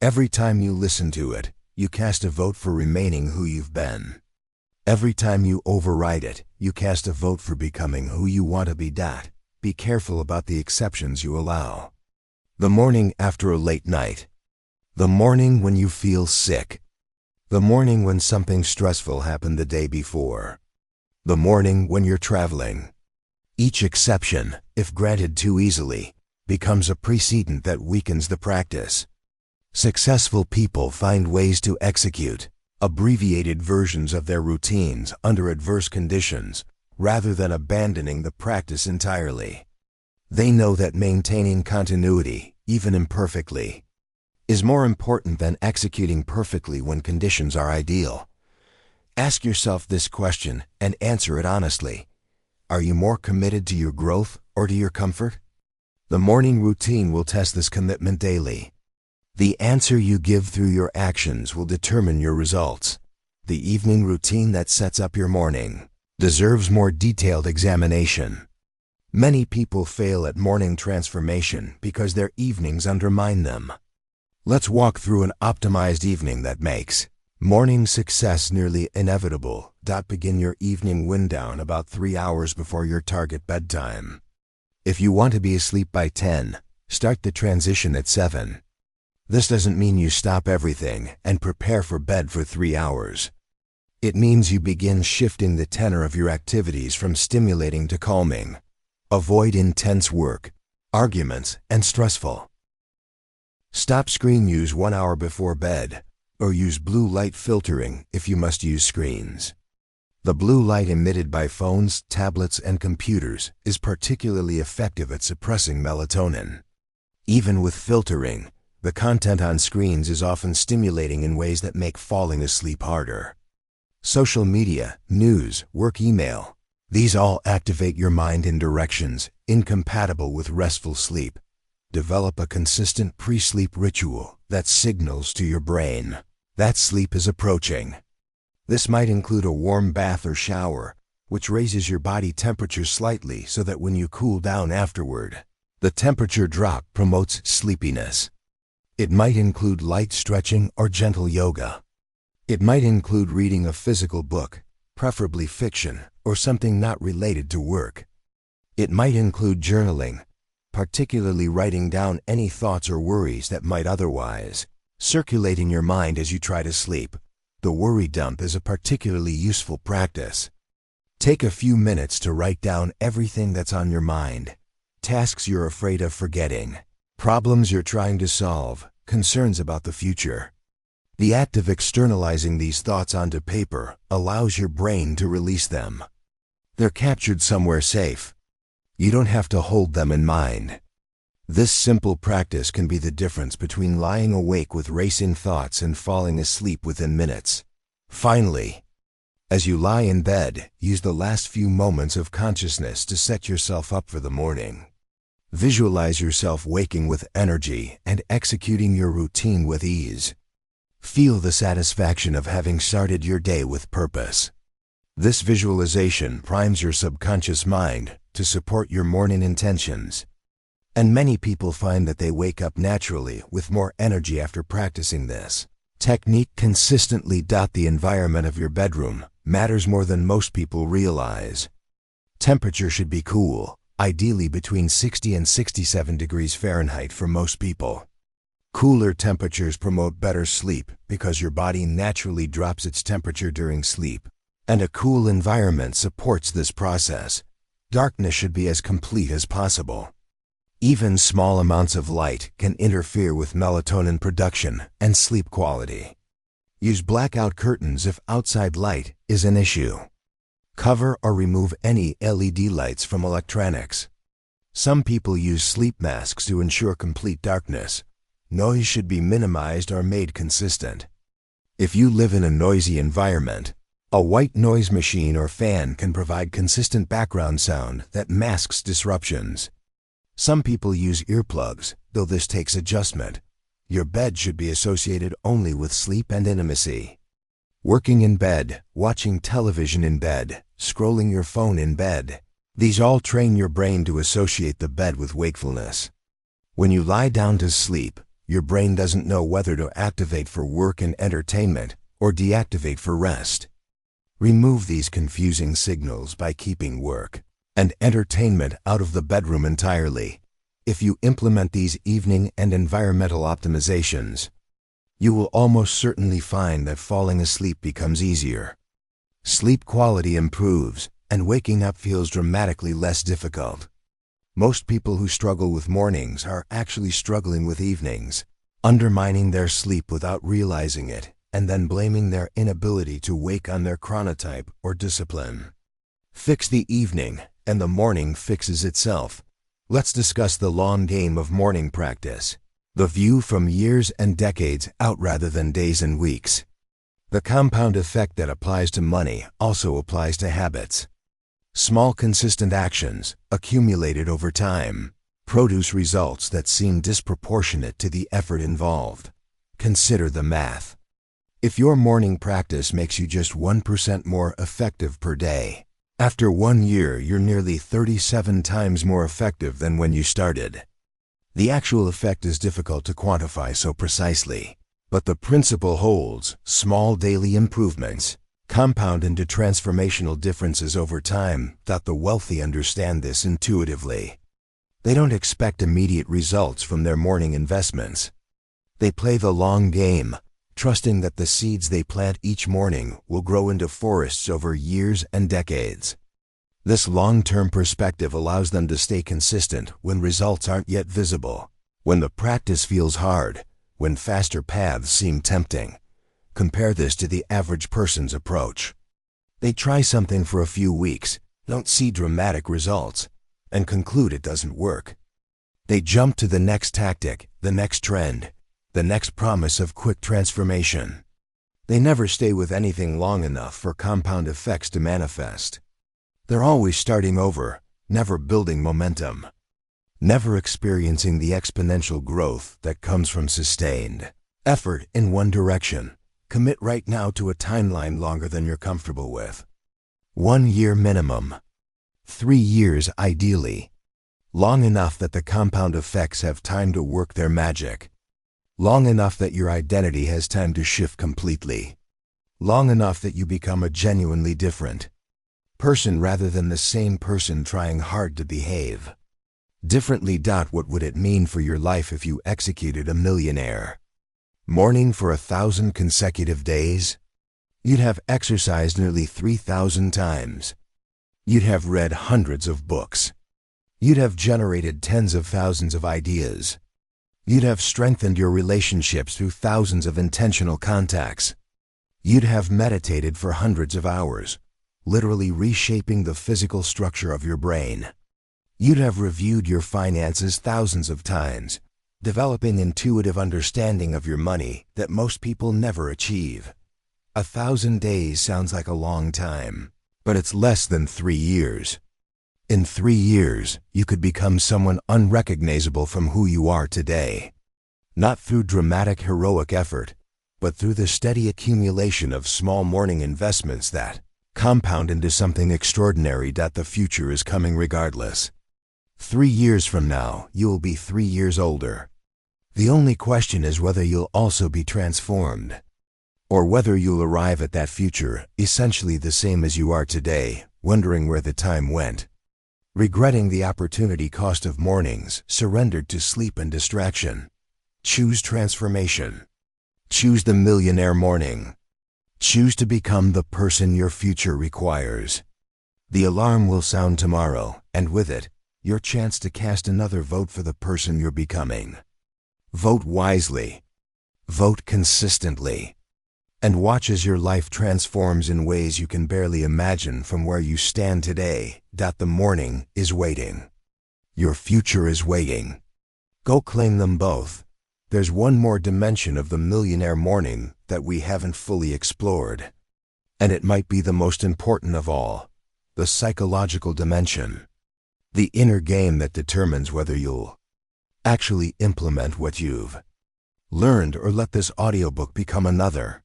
Every time you listen to it, you cast a vote for remaining who you've been. Every time you override it, you cast a vote for becoming who you want to be. Be careful about the exceptions you allow. The morning after a late night. The morning when you feel sick. The morning when something stressful happened the day before. The morning when you're traveling. Each exception, if granted too easily, becomes a precedent that weakens the practice. Successful people find ways to execute abbreviated versions of their routines under adverse conditions rather than abandoning the practice entirely. They know that maintaining continuity, even imperfectly, is more important than executing perfectly when conditions are ideal. Ask yourself this question and answer it honestly. Are you more committed to your growth or to your comfort? The morning routine will test this commitment daily. The answer you give through your actions will determine your results. The evening routine that sets up your morning deserves more detailed examination. Many people fail at morning transformation because their evenings undermine them. Let's walk through an optimized evening that makes morning success nearly inevitable. Begin your evening wind down about 3 hours before your target bedtime. If you want to be asleep by 10, start the transition at 7. This doesn't mean you stop everything and prepare for bed for 3 hours. It means you begin shifting the tenor of your activities from stimulating to calming. Avoid intense work, arguments, and stressful. Stop screen use 1 hour before bed, or use blue light filtering if you must use screens. The blue light emitted by phones, tablets, and computers is particularly effective at suppressing melatonin. Even with filtering, the content on screens is often stimulating in ways that make falling asleep harder. Social media, news, work email, these all activate your mind in directions incompatible with restful sleep. Develop a consistent pre-sleep ritual that signals to your brain that sleep is approaching. This might include a warm bath or shower, which raises your body temperature slightly so that when you cool down afterward, the temperature drop promotes sleepiness. It might include light stretching or gentle yoga. It might include reading a physical book, preferably fiction, or something not related to work. It might include journaling, particularly writing down any thoughts or worries that might otherwise circulate in your mind as you try to sleep. The worry dump is a particularly useful practice. Take a few minutes to write down everything that's on your mind. Tasks you're afraid of forgetting, problems you're trying to solve, concerns about the future. The act of externalizing these thoughts onto paper allows your brain to release them. They're captured somewhere safe. You don't have to hold them in mind. This simple practice can be the difference between lying awake with racing thoughts and falling asleep within minutes. Finally, as you lie in bed, use the last few moments of consciousness to set yourself up for the morning. Visualize yourself waking with energy and executing your routine with ease. Feel the satisfaction of having started your day with purpose. This visualization primes your subconscious mind to support your morning intentions. And many people find that they wake up naturally with more energy after practicing this technique consistently. The environment of your bedroom matters more than most people realize. Temperature should be cool, ideally between 60 and 67 degrees Fahrenheit for most people. Cooler temperatures promote better sleep because your body naturally drops its temperature during sleep, and a cool environment supports this process. Darkness should be as complete as possible. Even small amounts of light can interfere with melatonin production and sleep quality. Use blackout curtains if outside light is an issue. Cover or remove any LED lights from electronics. Some people use sleep masks to ensure complete darkness. Noise should be minimized or made consistent. If you live in a noisy environment, a white noise machine or fan can provide consistent background sound that masks disruptions. Some people use earplugs, though this takes adjustment. Your bed should be associated only with sleep and intimacy. Working in bed, watching television in bed, scrolling your phone in bed, these all train your brain to associate the bed with wakefulness. When you lie down to sleep, your brain doesn't know whether to activate for work and entertainment or deactivate for rest. Remove these confusing signals by keeping work and entertainment out of the bedroom entirely. If you implement these evening and environmental optimizations, you will almost certainly find that falling asleep becomes easier. Sleep quality improves, and waking up feels dramatically less difficult. Most people who struggle with mornings are actually struggling with evenings, undermining their sleep without realizing it, and then blaming their inability to wake on their chronotype or discipline. Fix the evening, and the morning fixes itself. Let's discuss the long game of morning practice. The view from years and decades out rather than days and weeks. The compound effect that applies to money also applies to habits. Small consistent actions, accumulated over time, produce results that seem disproportionate to the effort involved. Consider the math. If your morning practice makes you just 1% more effective per day, after 1 year you're nearly 37 times more effective than when you started. The actual effect is difficult to quantify so precisely, but the principle holds. Small daily improvements compound into transformational differences over time. The wealthy understand this intuitively. They don't expect immediate results from their morning investments. They play the long game, trusting that the seeds they plant each morning will grow into forests over years and decades. This long-term perspective allows them to stay consistent when results aren't yet visible. When the practice feels hard, when faster paths seem tempting, compare this to the average person's approach. They try something for a few weeks, don't see dramatic results, and conclude it doesn't work. They jump to the next tactic, the next trend, the next promise of quick transformation. They never stay with anything long enough for compound effects to manifest. They're always starting over, never building momentum, never experiencing the exponential growth that comes from sustained effort in one direction. Commit right now to a timeline longer than you're comfortable with. 1 year minimum. 3 years ideally. Long enough that the compound effects have time to work their magic. Long enough that your identity has time to shift completely. Long enough that you become a genuinely different person rather than the same person trying hard to behave differently. What would it mean for your life if you executed a millionaire morning for 1,000 consecutive days? You'd have exercised nearly 3,000 times. You'd have read hundreds of books. You'd have generated tens of thousands of ideas. You'd have strengthened your relationships through thousands of intentional contacts. You'd have meditated for hundreds of hours, literally reshaping the physical structure of your brain. You'd have reviewed your finances thousands of times, developing intuitive understanding of your money that most people never achieve. 1,000 days sounds like a long time, but it's less than 3 years. In 3 years, you could become someone unrecognizable from who you are today. Not through dramatic heroic effort, but through the steady accumulation of small morning investments that compound into something extraordinary. The future is coming regardless. 3 years from now, you'll be 3 years older. The only question is whether you'll also be transformed, or whether you'll arrive at that future essentially the same as you are today, wondering where the time went, regretting the opportunity cost of mornings surrendered to sleep and distraction. Choose transformation. Choose the millionaire morning. Choose to become the person your future requires. The alarm will sound tomorrow, and with it, your chance to cast another vote for the person you're becoming. Vote wisely. Vote consistently. And watch as your life transforms in ways you can barely imagine from where you stand today. The morning is waiting. Your future is waiting. Go claim them both. There's one more dimension of the millionaire morning that we haven't fully explored. And it might be the most important of all, the psychological dimension. The inner game that determines whether you'll actually implement what you've learned or let this audiobook become another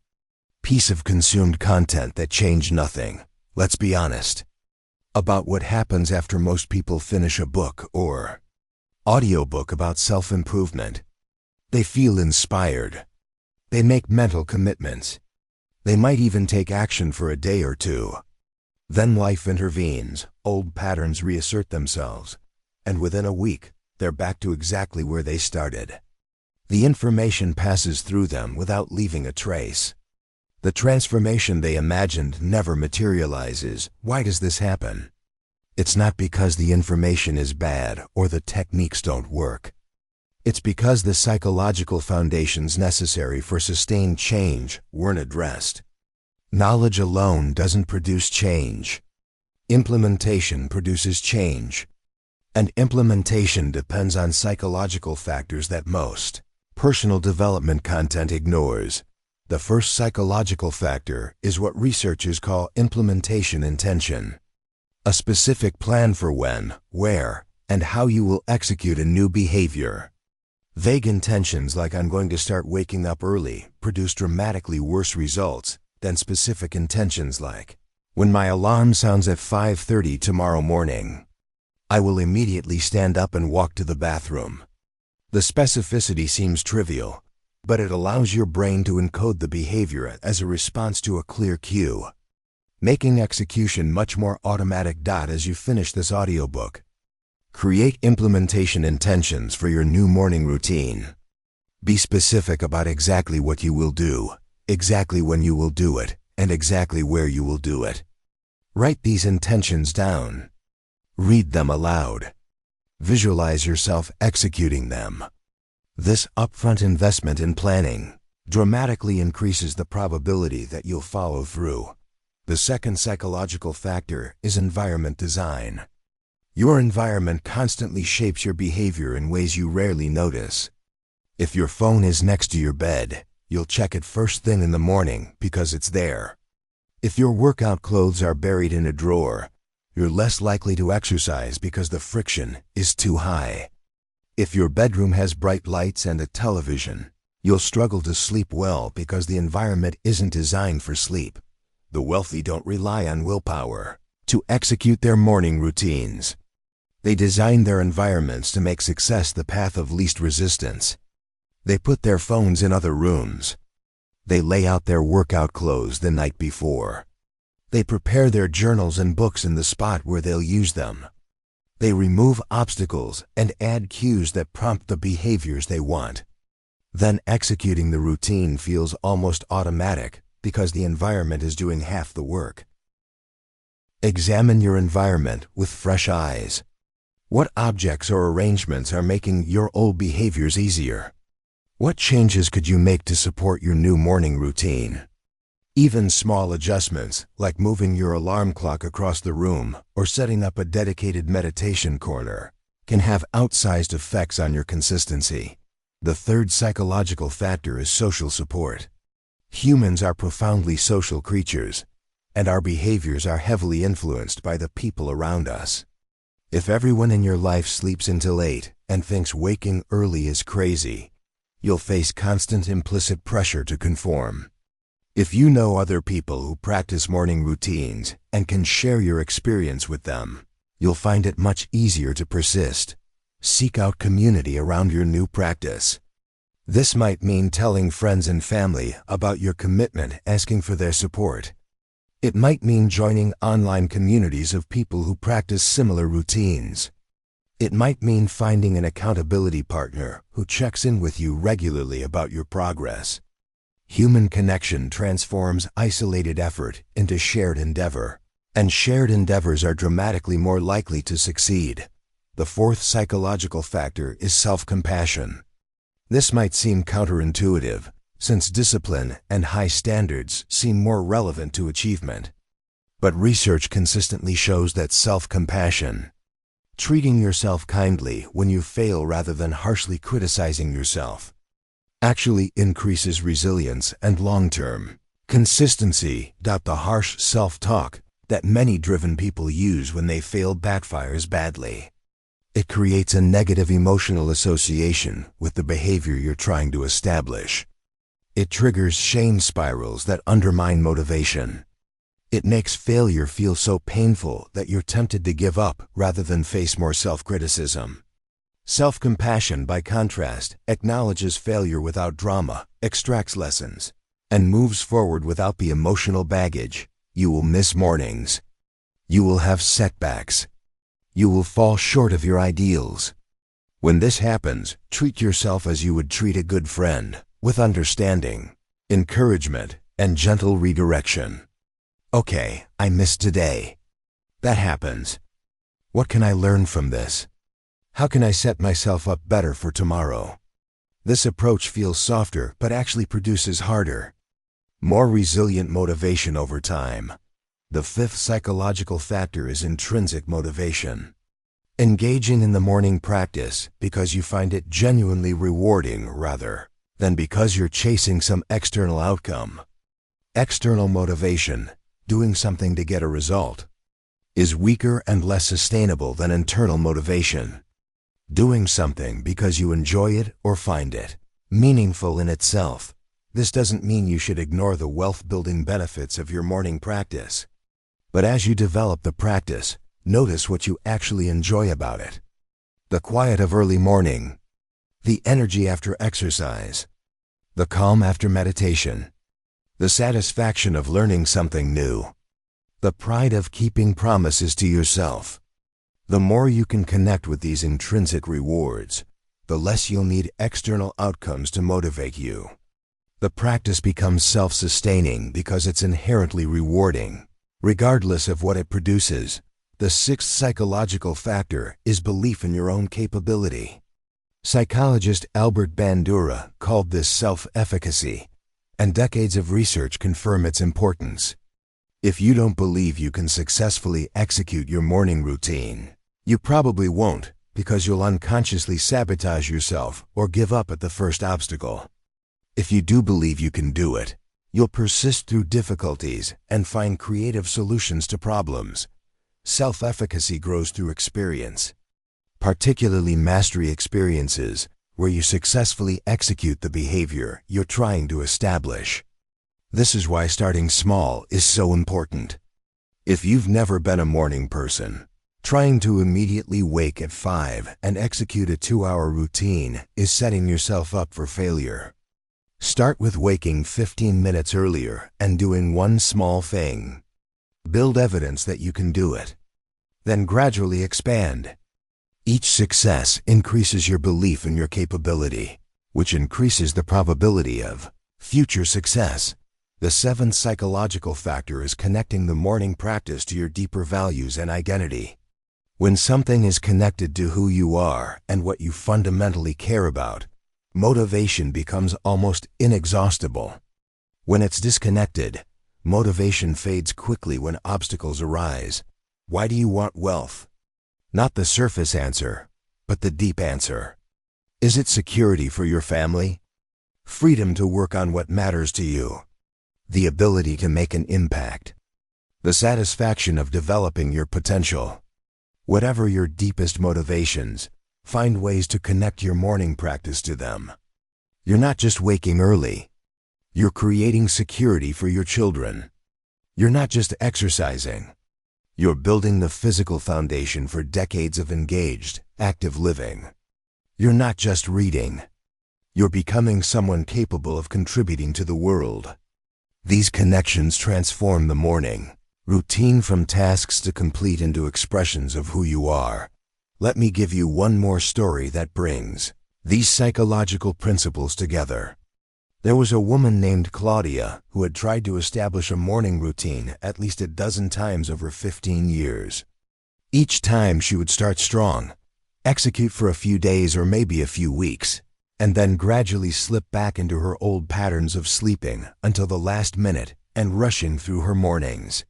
piece of consumed content that changed nothing, let's be honest, about what happens after most people finish a book or audiobook about self-improvement. They feel inspired. They make mental commitments. They might even take action for a day or two. Then life intervenes, old patterns reassert themselves, and within a week, they're back to exactly where they started. The information passes through them without leaving a trace. The transformation they imagined never materializes. Why does this happen? It's not because the information is bad or the techniques don't work. It's because the psychological foundations necessary for sustained change weren't addressed. Knowledge alone doesn't produce change. Implementation produces change. And implementation depends on psychological factors that most personal development content ignores. The first psychological factor is what researchers call implementation intention. A specific plan for when, where, and how you will execute a new behavior. Vague intentions like "I'm going to start waking up early" produce dramatically worse results than specific intentions like "when my alarm sounds at 5:30 tomorrow morning, I will immediately stand up and walk to the bathroom." The specificity seems trivial, but it allows your brain to encode the behavior as a response to a clear cue, making execution much more automatic. As you finish this audiobook, create implementation intentions for your new morning routine. Be specific about exactly what you will do, exactly when you will do it, and exactly where you will do it. Write these intentions down. Read them aloud. Visualize yourself executing them. This upfront investment in planning dramatically increases the probability that you'll follow through. The second psychological factor is environment design. Your environment constantly shapes your behavior in ways you rarely notice. If your phone is next to your bed, you'll check it first thing in the morning because it's there. If your workout clothes are buried in a drawer, you're less likely to exercise because the friction is too high. If your bedroom has bright lights and a television, you'll struggle to sleep well because the environment isn't designed for sleep. The wealthy don't rely on willpower to execute their morning routines. They design their environments to make success the path of least resistance. They put their phones in other rooms. They lay out their workout clothes the night before. They prepare their journals and books in the spot where they'll use them. They remove obstacles and add cues that prompt the behaviors they want. Then executing the routine feels almost automatic because the environment is doing half the work. Examine your environment with fresh eyes. What objects or arrangements are making your old behaviors easier? What changes could you make to support your new morning routine? Even small adjustments, like moving your alarm clock across the room or setting up a dedicated meditation corner, can have outsized effects on your consistency. The third psychological factor is social support. Humans are profoundly social creatures, and our behaviors are heavily influenced by the people around us. If everyone in your life sleeps until 8 and thinks waking early is crazy, you'll face constant implicit pressure to conform. If you know other people who practice morning routines and can share your experience with them, you'll find it much easier to persist. Seek out community around your new practice. This might mean telling friends and family about your commitment, asking for their support. It might mean joining online communities of people who practice similar routines. It might mean finding an accountability partner who checks in with you regularly about your progress. Human connection transforms isolated effort into shared endeavor, and shared endeavors are dramatically more likely to succeed. The fourth psychological factor is self-compassion. This might seem counterintuitive, since discipline and high standards seem more relevant to achievement. But research consistently shows that self-compassion, treating yourself kindly when you fail rather than harshly criticizing yourself, actually increases resilience and long-term consistency. The harsh self-talk that many driven people use when they fail backfires badly. It creates a negative emotional association with the behavior you're trying to establish. It triggers shame spirals that undermine motivation. It makes failure feel so painful that you're tempted to give up rather than face more self-criticism. Self-compassion, by contrast, acknowledges failure without drama, extracts lessons, and moves forward without the emotional baggage. You will miss mornings. You will have setbacks. You will fall short of your ideals. When this happens, treat yourself as you would treat a good friend, with understanding, encouragement, and gentle redirection. Okay, I missed today. That happens. What can I learn from this? How can I set myself up better for tomorrow? This approach feels softer but actually produces harder, more resilient motivation over time. The fifth psychological factor is intrinsic motivation. Engaging in the morning practice because you find it genuinely rewarding rather than because you're chasing some external outcome. External motivation, doing something to get a result, is weaker and less sustainable than internal motivation. Doing something because you enjoy it or find it meaningful in itself. This doesn't mean you should ignore the wealth-building benefits of your morning practice. But as you develop the practice, notice what you actually enjoy about it. The quiet of early morning, the energy after exercise, the calm after meditation, the satisfaction of learning something new, the pride of keeping promises to yourself. The more you can connect with these intrinsic rewards, the less you'll need external outcomes to motivate you. The practice becomes self-sustaining because it's inherently rewarding. Regardless of what it produces, the sixth psychological factor is belief in your own capability. Psychologist Albert Bandura called this self-efficacy, and decades of research confirm its importance. If you don't believe you can successfully execute your morning routine, you probably won't, because you'll unconsciously sabotage yourself or give up at the first obstacle. If you do believe you can do it, you'll persist through difficulties and find creative solutions to problems. Self-efficacy grows through experience, particularly mastery experiences, where you successfully execute the behavior you're trying to establish. This is why starting small is so important. If you've never been a morning person, trying to immediately wake at 5 and execute a 2-hour routine is setting yourself up for failure. Start with waking 15 minutes earlier and doing one small thing. Build evidence that you can do it. Then gradually expand. Each success increases your belief in your capability, which increases the probability of future success. The seventh psychological factor is connecting the morning practice to your deeper values and identity. When something is connected to who you are and what you fundamentally care about, motivation becomes almost inexhaustible. When it's disconnected, motivation fades quickly when obstacles arise. Why do you want wealth? Not the surface answer, but the deep answer. Is it security for your family? Freedom to work on what matters to you? The ability to make an impact? The satisfaction of developing your potential? Whatever your deepest motivations, find ways to connect your morning practice to them. You're not just waking early. You're creating security for your children. You're not just exercising. You're building the physical foundation for decades of engaged, active living. You're not just reading. You're becoming someone capable of contributing to the world. These connections transform the morning routine from tasks to complete into expressions of who you are. Let me give you one more story that brings these psychological principles together. There was a woman named Claudia who had tried to establish a morning routine at least a dozen times over 15 years. Each time she would start strong, execute for a few days or maybe a few weeks, and then gradually slip back into her old patterns of sleeping until the last minute and rushing through her mornings.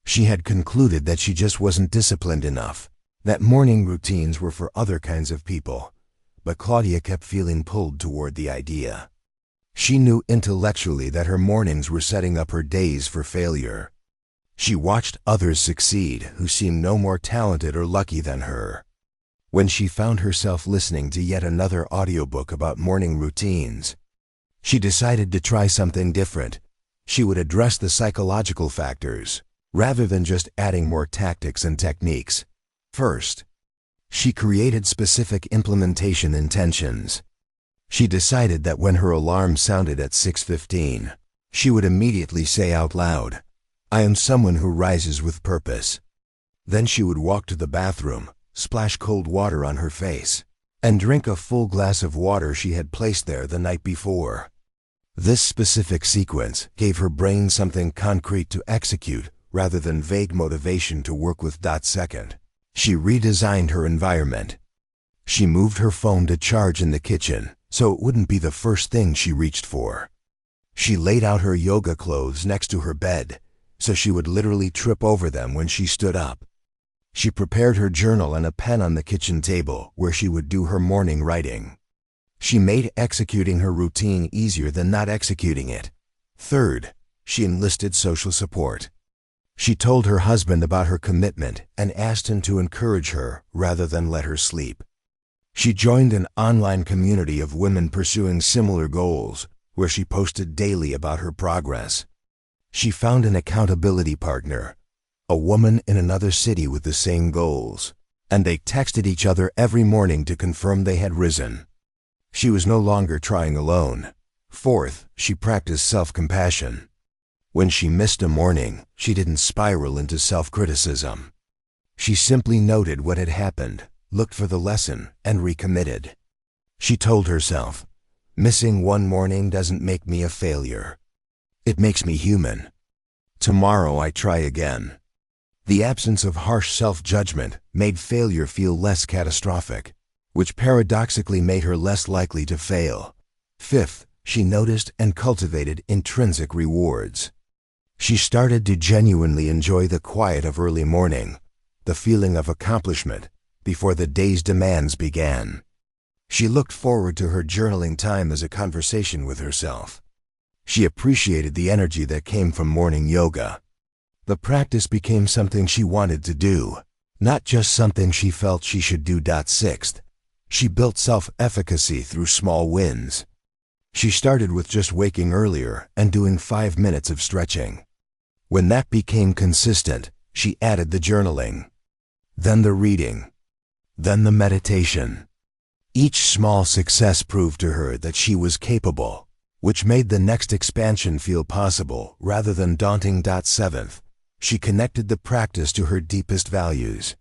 She had concluded that she just wasn't disciplined enough, that morning routines were for other kinds of people, but Claudia kept feeling pulled toward the idea. She knew intellectually that her mornings were setting up her days for failure. She watched others succeed who seemed no more talented or lucky than her. When she found herself listening to yet another audiobook about morning routines, she decided to try something different. She would address the psychological factors, rather than just adding more tactics and techniques. First, she created specific implementation intentions. She decided that when her alarm sounded at 6:15, she would immediately say out loud, "I am someone who rises with purpose." Then she would walk to the bathroom, splash cold water on her face, and drink a full glass of water she had placed there the night before. This specific sequence gave her brain something concrete to execute rather than vague motivation to work with. Second, she redesigned her environment. She moved her phone to charge in the kitchen so it wouldn't be the first thing she reached for. She laid out her yoga clothes next to her bed so she would literally trip over them when she stood up. She prepared her journal and a pen on the kitchen table where she would do her morning writing. She made executing her routine easier than not executing it. Third, she enlisted social support. She told her husband about her commitment and asked him to encourage her rather than let her sleep. She joined an online community of women pursuing similar goals, where she posted daily about her progress. She found an accountability partner, a woman in another city with the same goals, and they texted each other every morning to confirm they had risen. She was no longer trying alone. Fourth, she practiced self-compassion. When she missed a morning, she didn't spiral into self-criticism. She simply noted what had happened, looked for the lesson, and recommitted. She told herself, "Missing one morning doesn't make me a failure. It makes me human. Tomorrow I try again." The absence of harsh self-judgment made failure feel less catastrophic, which paradoxically made her less likely to fail. Fifth, she noticed and cultivated intrinsic rewards. She started to genuinely enjoy the quiet of early morning, the feeling of accomplishment, before the day's demands began. She looked forward to her journaling time as a conversation with herself. She appreciated the energy that came from morning yoga. The practice became something she wanted to do, not just something she felt she should do. Sixth, she built self-efficacy through small wins. She started with just waking earlier and doing 5 minutes of stretching. When that became consistent, she added the journaling, then the reading, then the meditation. Each small success proved to her that she was capable, which made the next expansion feel possible rather than daunting. Seventh, she connected the practice to her deepest values.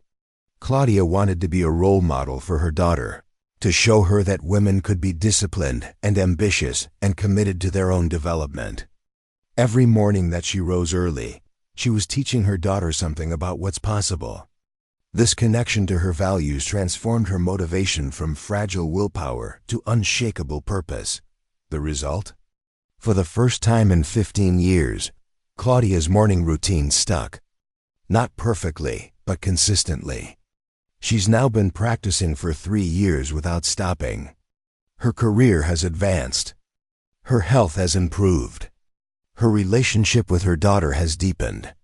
Claudia wanted to be a role model for her daughter, to show her that women could be disciplined and ambitious and committed to their own development. Every morning that she rose early, she was teaching her daughter something about what's possible. This connection to her values transformed her motivation from fragile willpower to unshakable purpose. The result? For the first time in 15 years, Claudia's morning routine stuck. Not perfectly, but consistently. She's now been practicing for 3 years without stopping. Her career has advanced. Her health has improved. Her relationship with her daughter has deepened.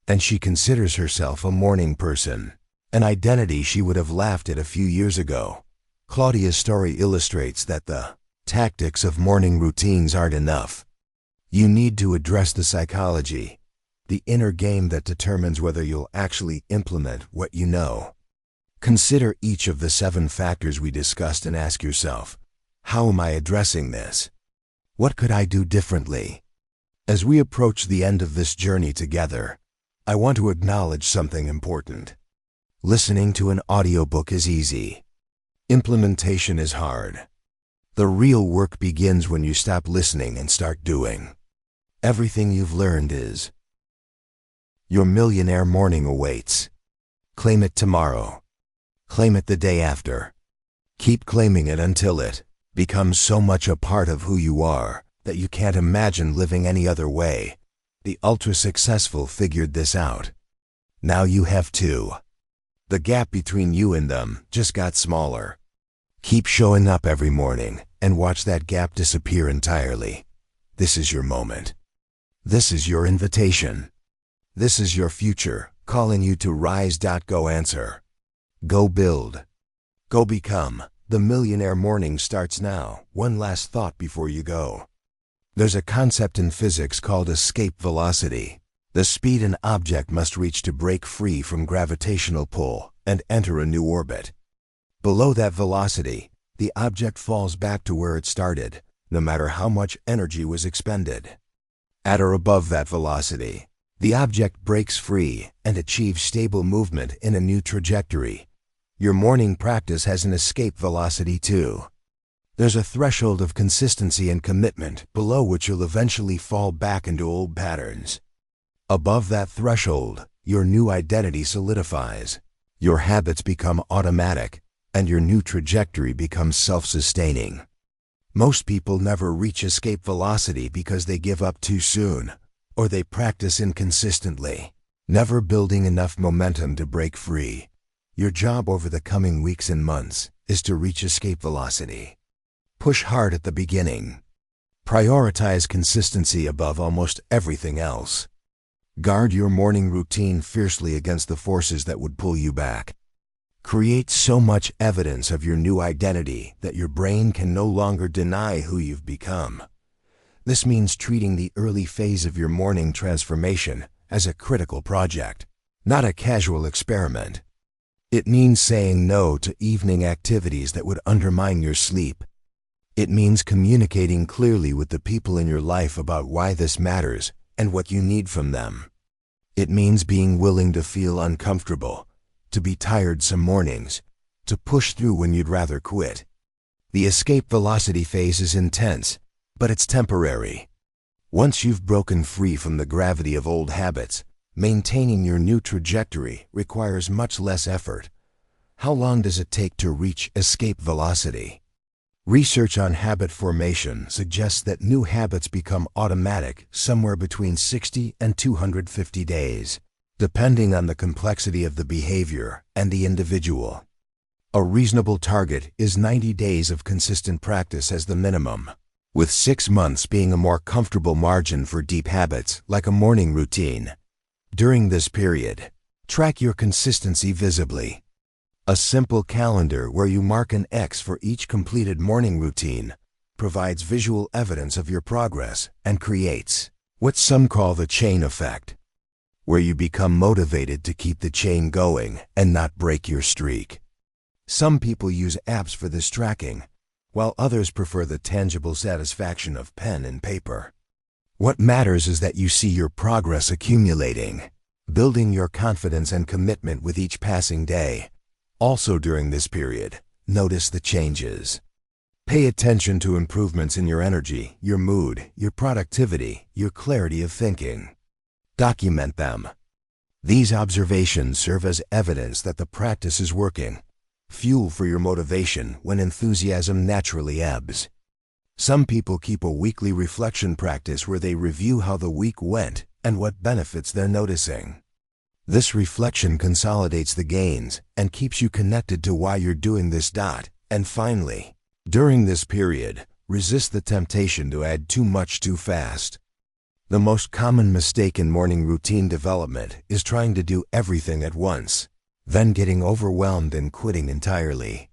And she considers herself a morning person, an identity she would have laughed at a few years ago. Claudia's story illustrates that the tactics of morning routines aren't enough. You need to address the psychology, the inner game that determines whether you'll actually implement what you know. Consider each of the 7 factors we discussed and ask yourself, how am I addressing this? What could I do differently? As we approach the end of this journey together, I want to acknowledge something important. Listening to an audiobook is easy. Implementation is hard. The real work begins when you stop listening and start doing. Everything you've learned is. Your millionaire morning awaits. Claim it tomorrow. Claim it the day after. Keep claiming it until it becomes so much a part of who you are that you can't imagine living any other way. The ultra-successful figured this out. Now you have too. The gap between you and them just got smaller. Keep showing up every morning and watch that gap disappear entirely. This is your moment. This is your invitation. This is your future, calling you to rise. Go answer. Go build. Go become. The millionaire morning starts now. One last thought before you go. There's a concept in physics called escape velocity, the speed an object must reach to break free from gravitational pull and enter a new orbit. Below that velocity, the object falls back to where it started, no matter how much energy was expended. At or above that velocity, the object breaks free and achieves stable movement in a new trajectory. Your morning practice has an escape velocity too. There's a threshold of consistency and commitment below which you'll eventually fall back into old patterns. Above that threshold, your new identity solidifies. Your habits become automatic, and your new trajectory becomes self-sustaining. Most people never reach escape velocity because they give up too soon, or they practice inconsistently, never building enough momentum to break free. Your job over the coming weeks and months is to reach escape velocity. Push hard at the beginning. Prioritize consistency above almost everything else. Guard your morning routine fiercely against the forces that would pull you back. Create so much evidence of your new identity that your brain can no longer deny who you've become. This means treating the early phase of your morning transformation as a critical project, not a casual experiment. It means saying no to evening activities that would undermine your sleep, It means communicating clearly with the people in your life about why this matters and what you need from them. It means being willing to feel uncomfortable, to be tired some mornings, to push through when you'd rather quit. The escape velocity phase is intense, but it's temporary. Once you've broken free from the gravity of old habits, maintaining your new trajectory requires much less effort. How long does it take to reach escape velocity? Research on habit formation suggests that new habits become automatic somewhere between 60 and 250 days, depending on the complexity of the behavior and the individual. A reasonable target is 90 days of consistent practice as the minimum, with 6 months being a more comfortable margin for deep habits like a morning routine. During this period, track your consistency visibly. A simple calendar where you mark an X for each completed morning routine provides visual evidence of your progress and creates what some call the chain effect, where you become motivated to keep the chain going and not break your streak. Some people use apps for this tracking, while others prefer the tangible satisfaction of pen and paper. What matters is that you see your progress accumulating, building your confidence and commitment with each passing day. Also during this period, notice the changes. Pay attention to improvements in your energy, your mood, your productivity, your clarity of thinking. Document them. These observations serve as evidence that the practice is working, fuel for your motivation when enthusiasm naturally ebbs. Some people keep a weekly reflection practice where they review how the week went and what benefits they're noticing. This reflection consolidates the gains and keeps you connected to why you're doing this. And finally, during this period, resist the temptation to add too much too fast. The most common mistake in morning routine development is trying to do everything at once, then getting overwhelmed and quitting entirely.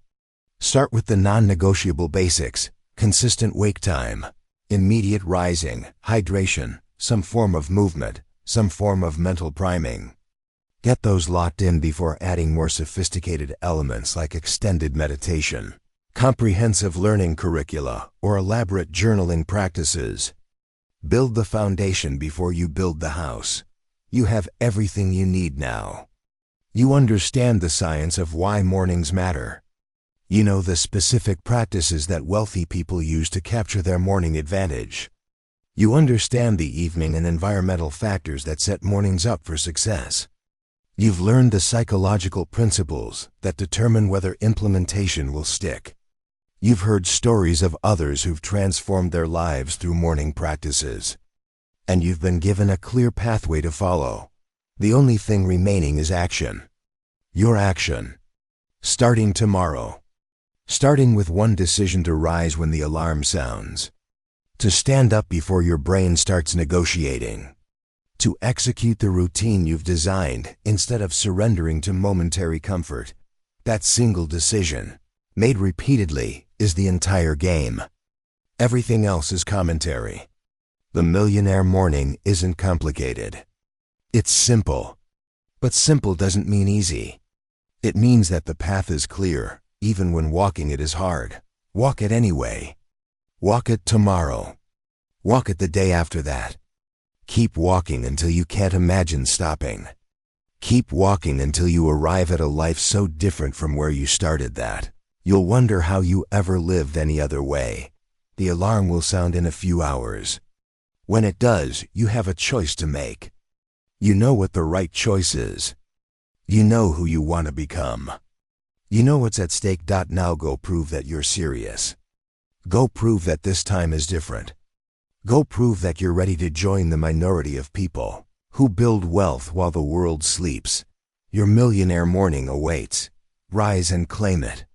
Start with the non-negotiable basics: consistent wake time, immediate rising, hydration, some form of movement, some form of mental priming. Get those locked in before adding more sophisticated elements like extended meditation, comprehensive learning curricula, or elaborate journaling practices. Build the foundation before you build the house. You have everything you need now. You understand the science of why mornings matter. You know the specific practices that wealthy people use to capture their morning advantage. You understand the evening and environmental factors that set mornings up for success. You've learned the psychological principles that determine whether implementation will stick. You've heard stories of others who've transformed their lives through morning practices. And you've been given a clear pathway to follow. The only thing remaining is action. Your action. Starting tomorrow. Starting with one decision to rise when the alarm sounds. To stand up before your brain starts negotiating. To execute the routine you've designed instead of surrendering to momentary comfort. That single decision, made repeatedly, is the entire game. Everything else is commentary. The Millionaire morning isn't complicated. It's simple. But simple doesn't mean easy. It means that the path is clear, even when walking it is hard. Walk it anyway. Walk it tomorrow. Walk it the day after that. Keep walking until you can't imagine stopping. Keep walking until you arrive at a life so different from where you started that you'll wonder how you ever lived any other way. The alarm will sound in a few hours. When it does, you have a choice to make. You know what the right choice is. You know who you want to become. You know what's at stake. Now go prove that you're serious. Go prove that this time is different. Go prove that you're ready to join the minority of people who build wealth while the world sleeps. Your millionaire morning awaits. Rise and claim it.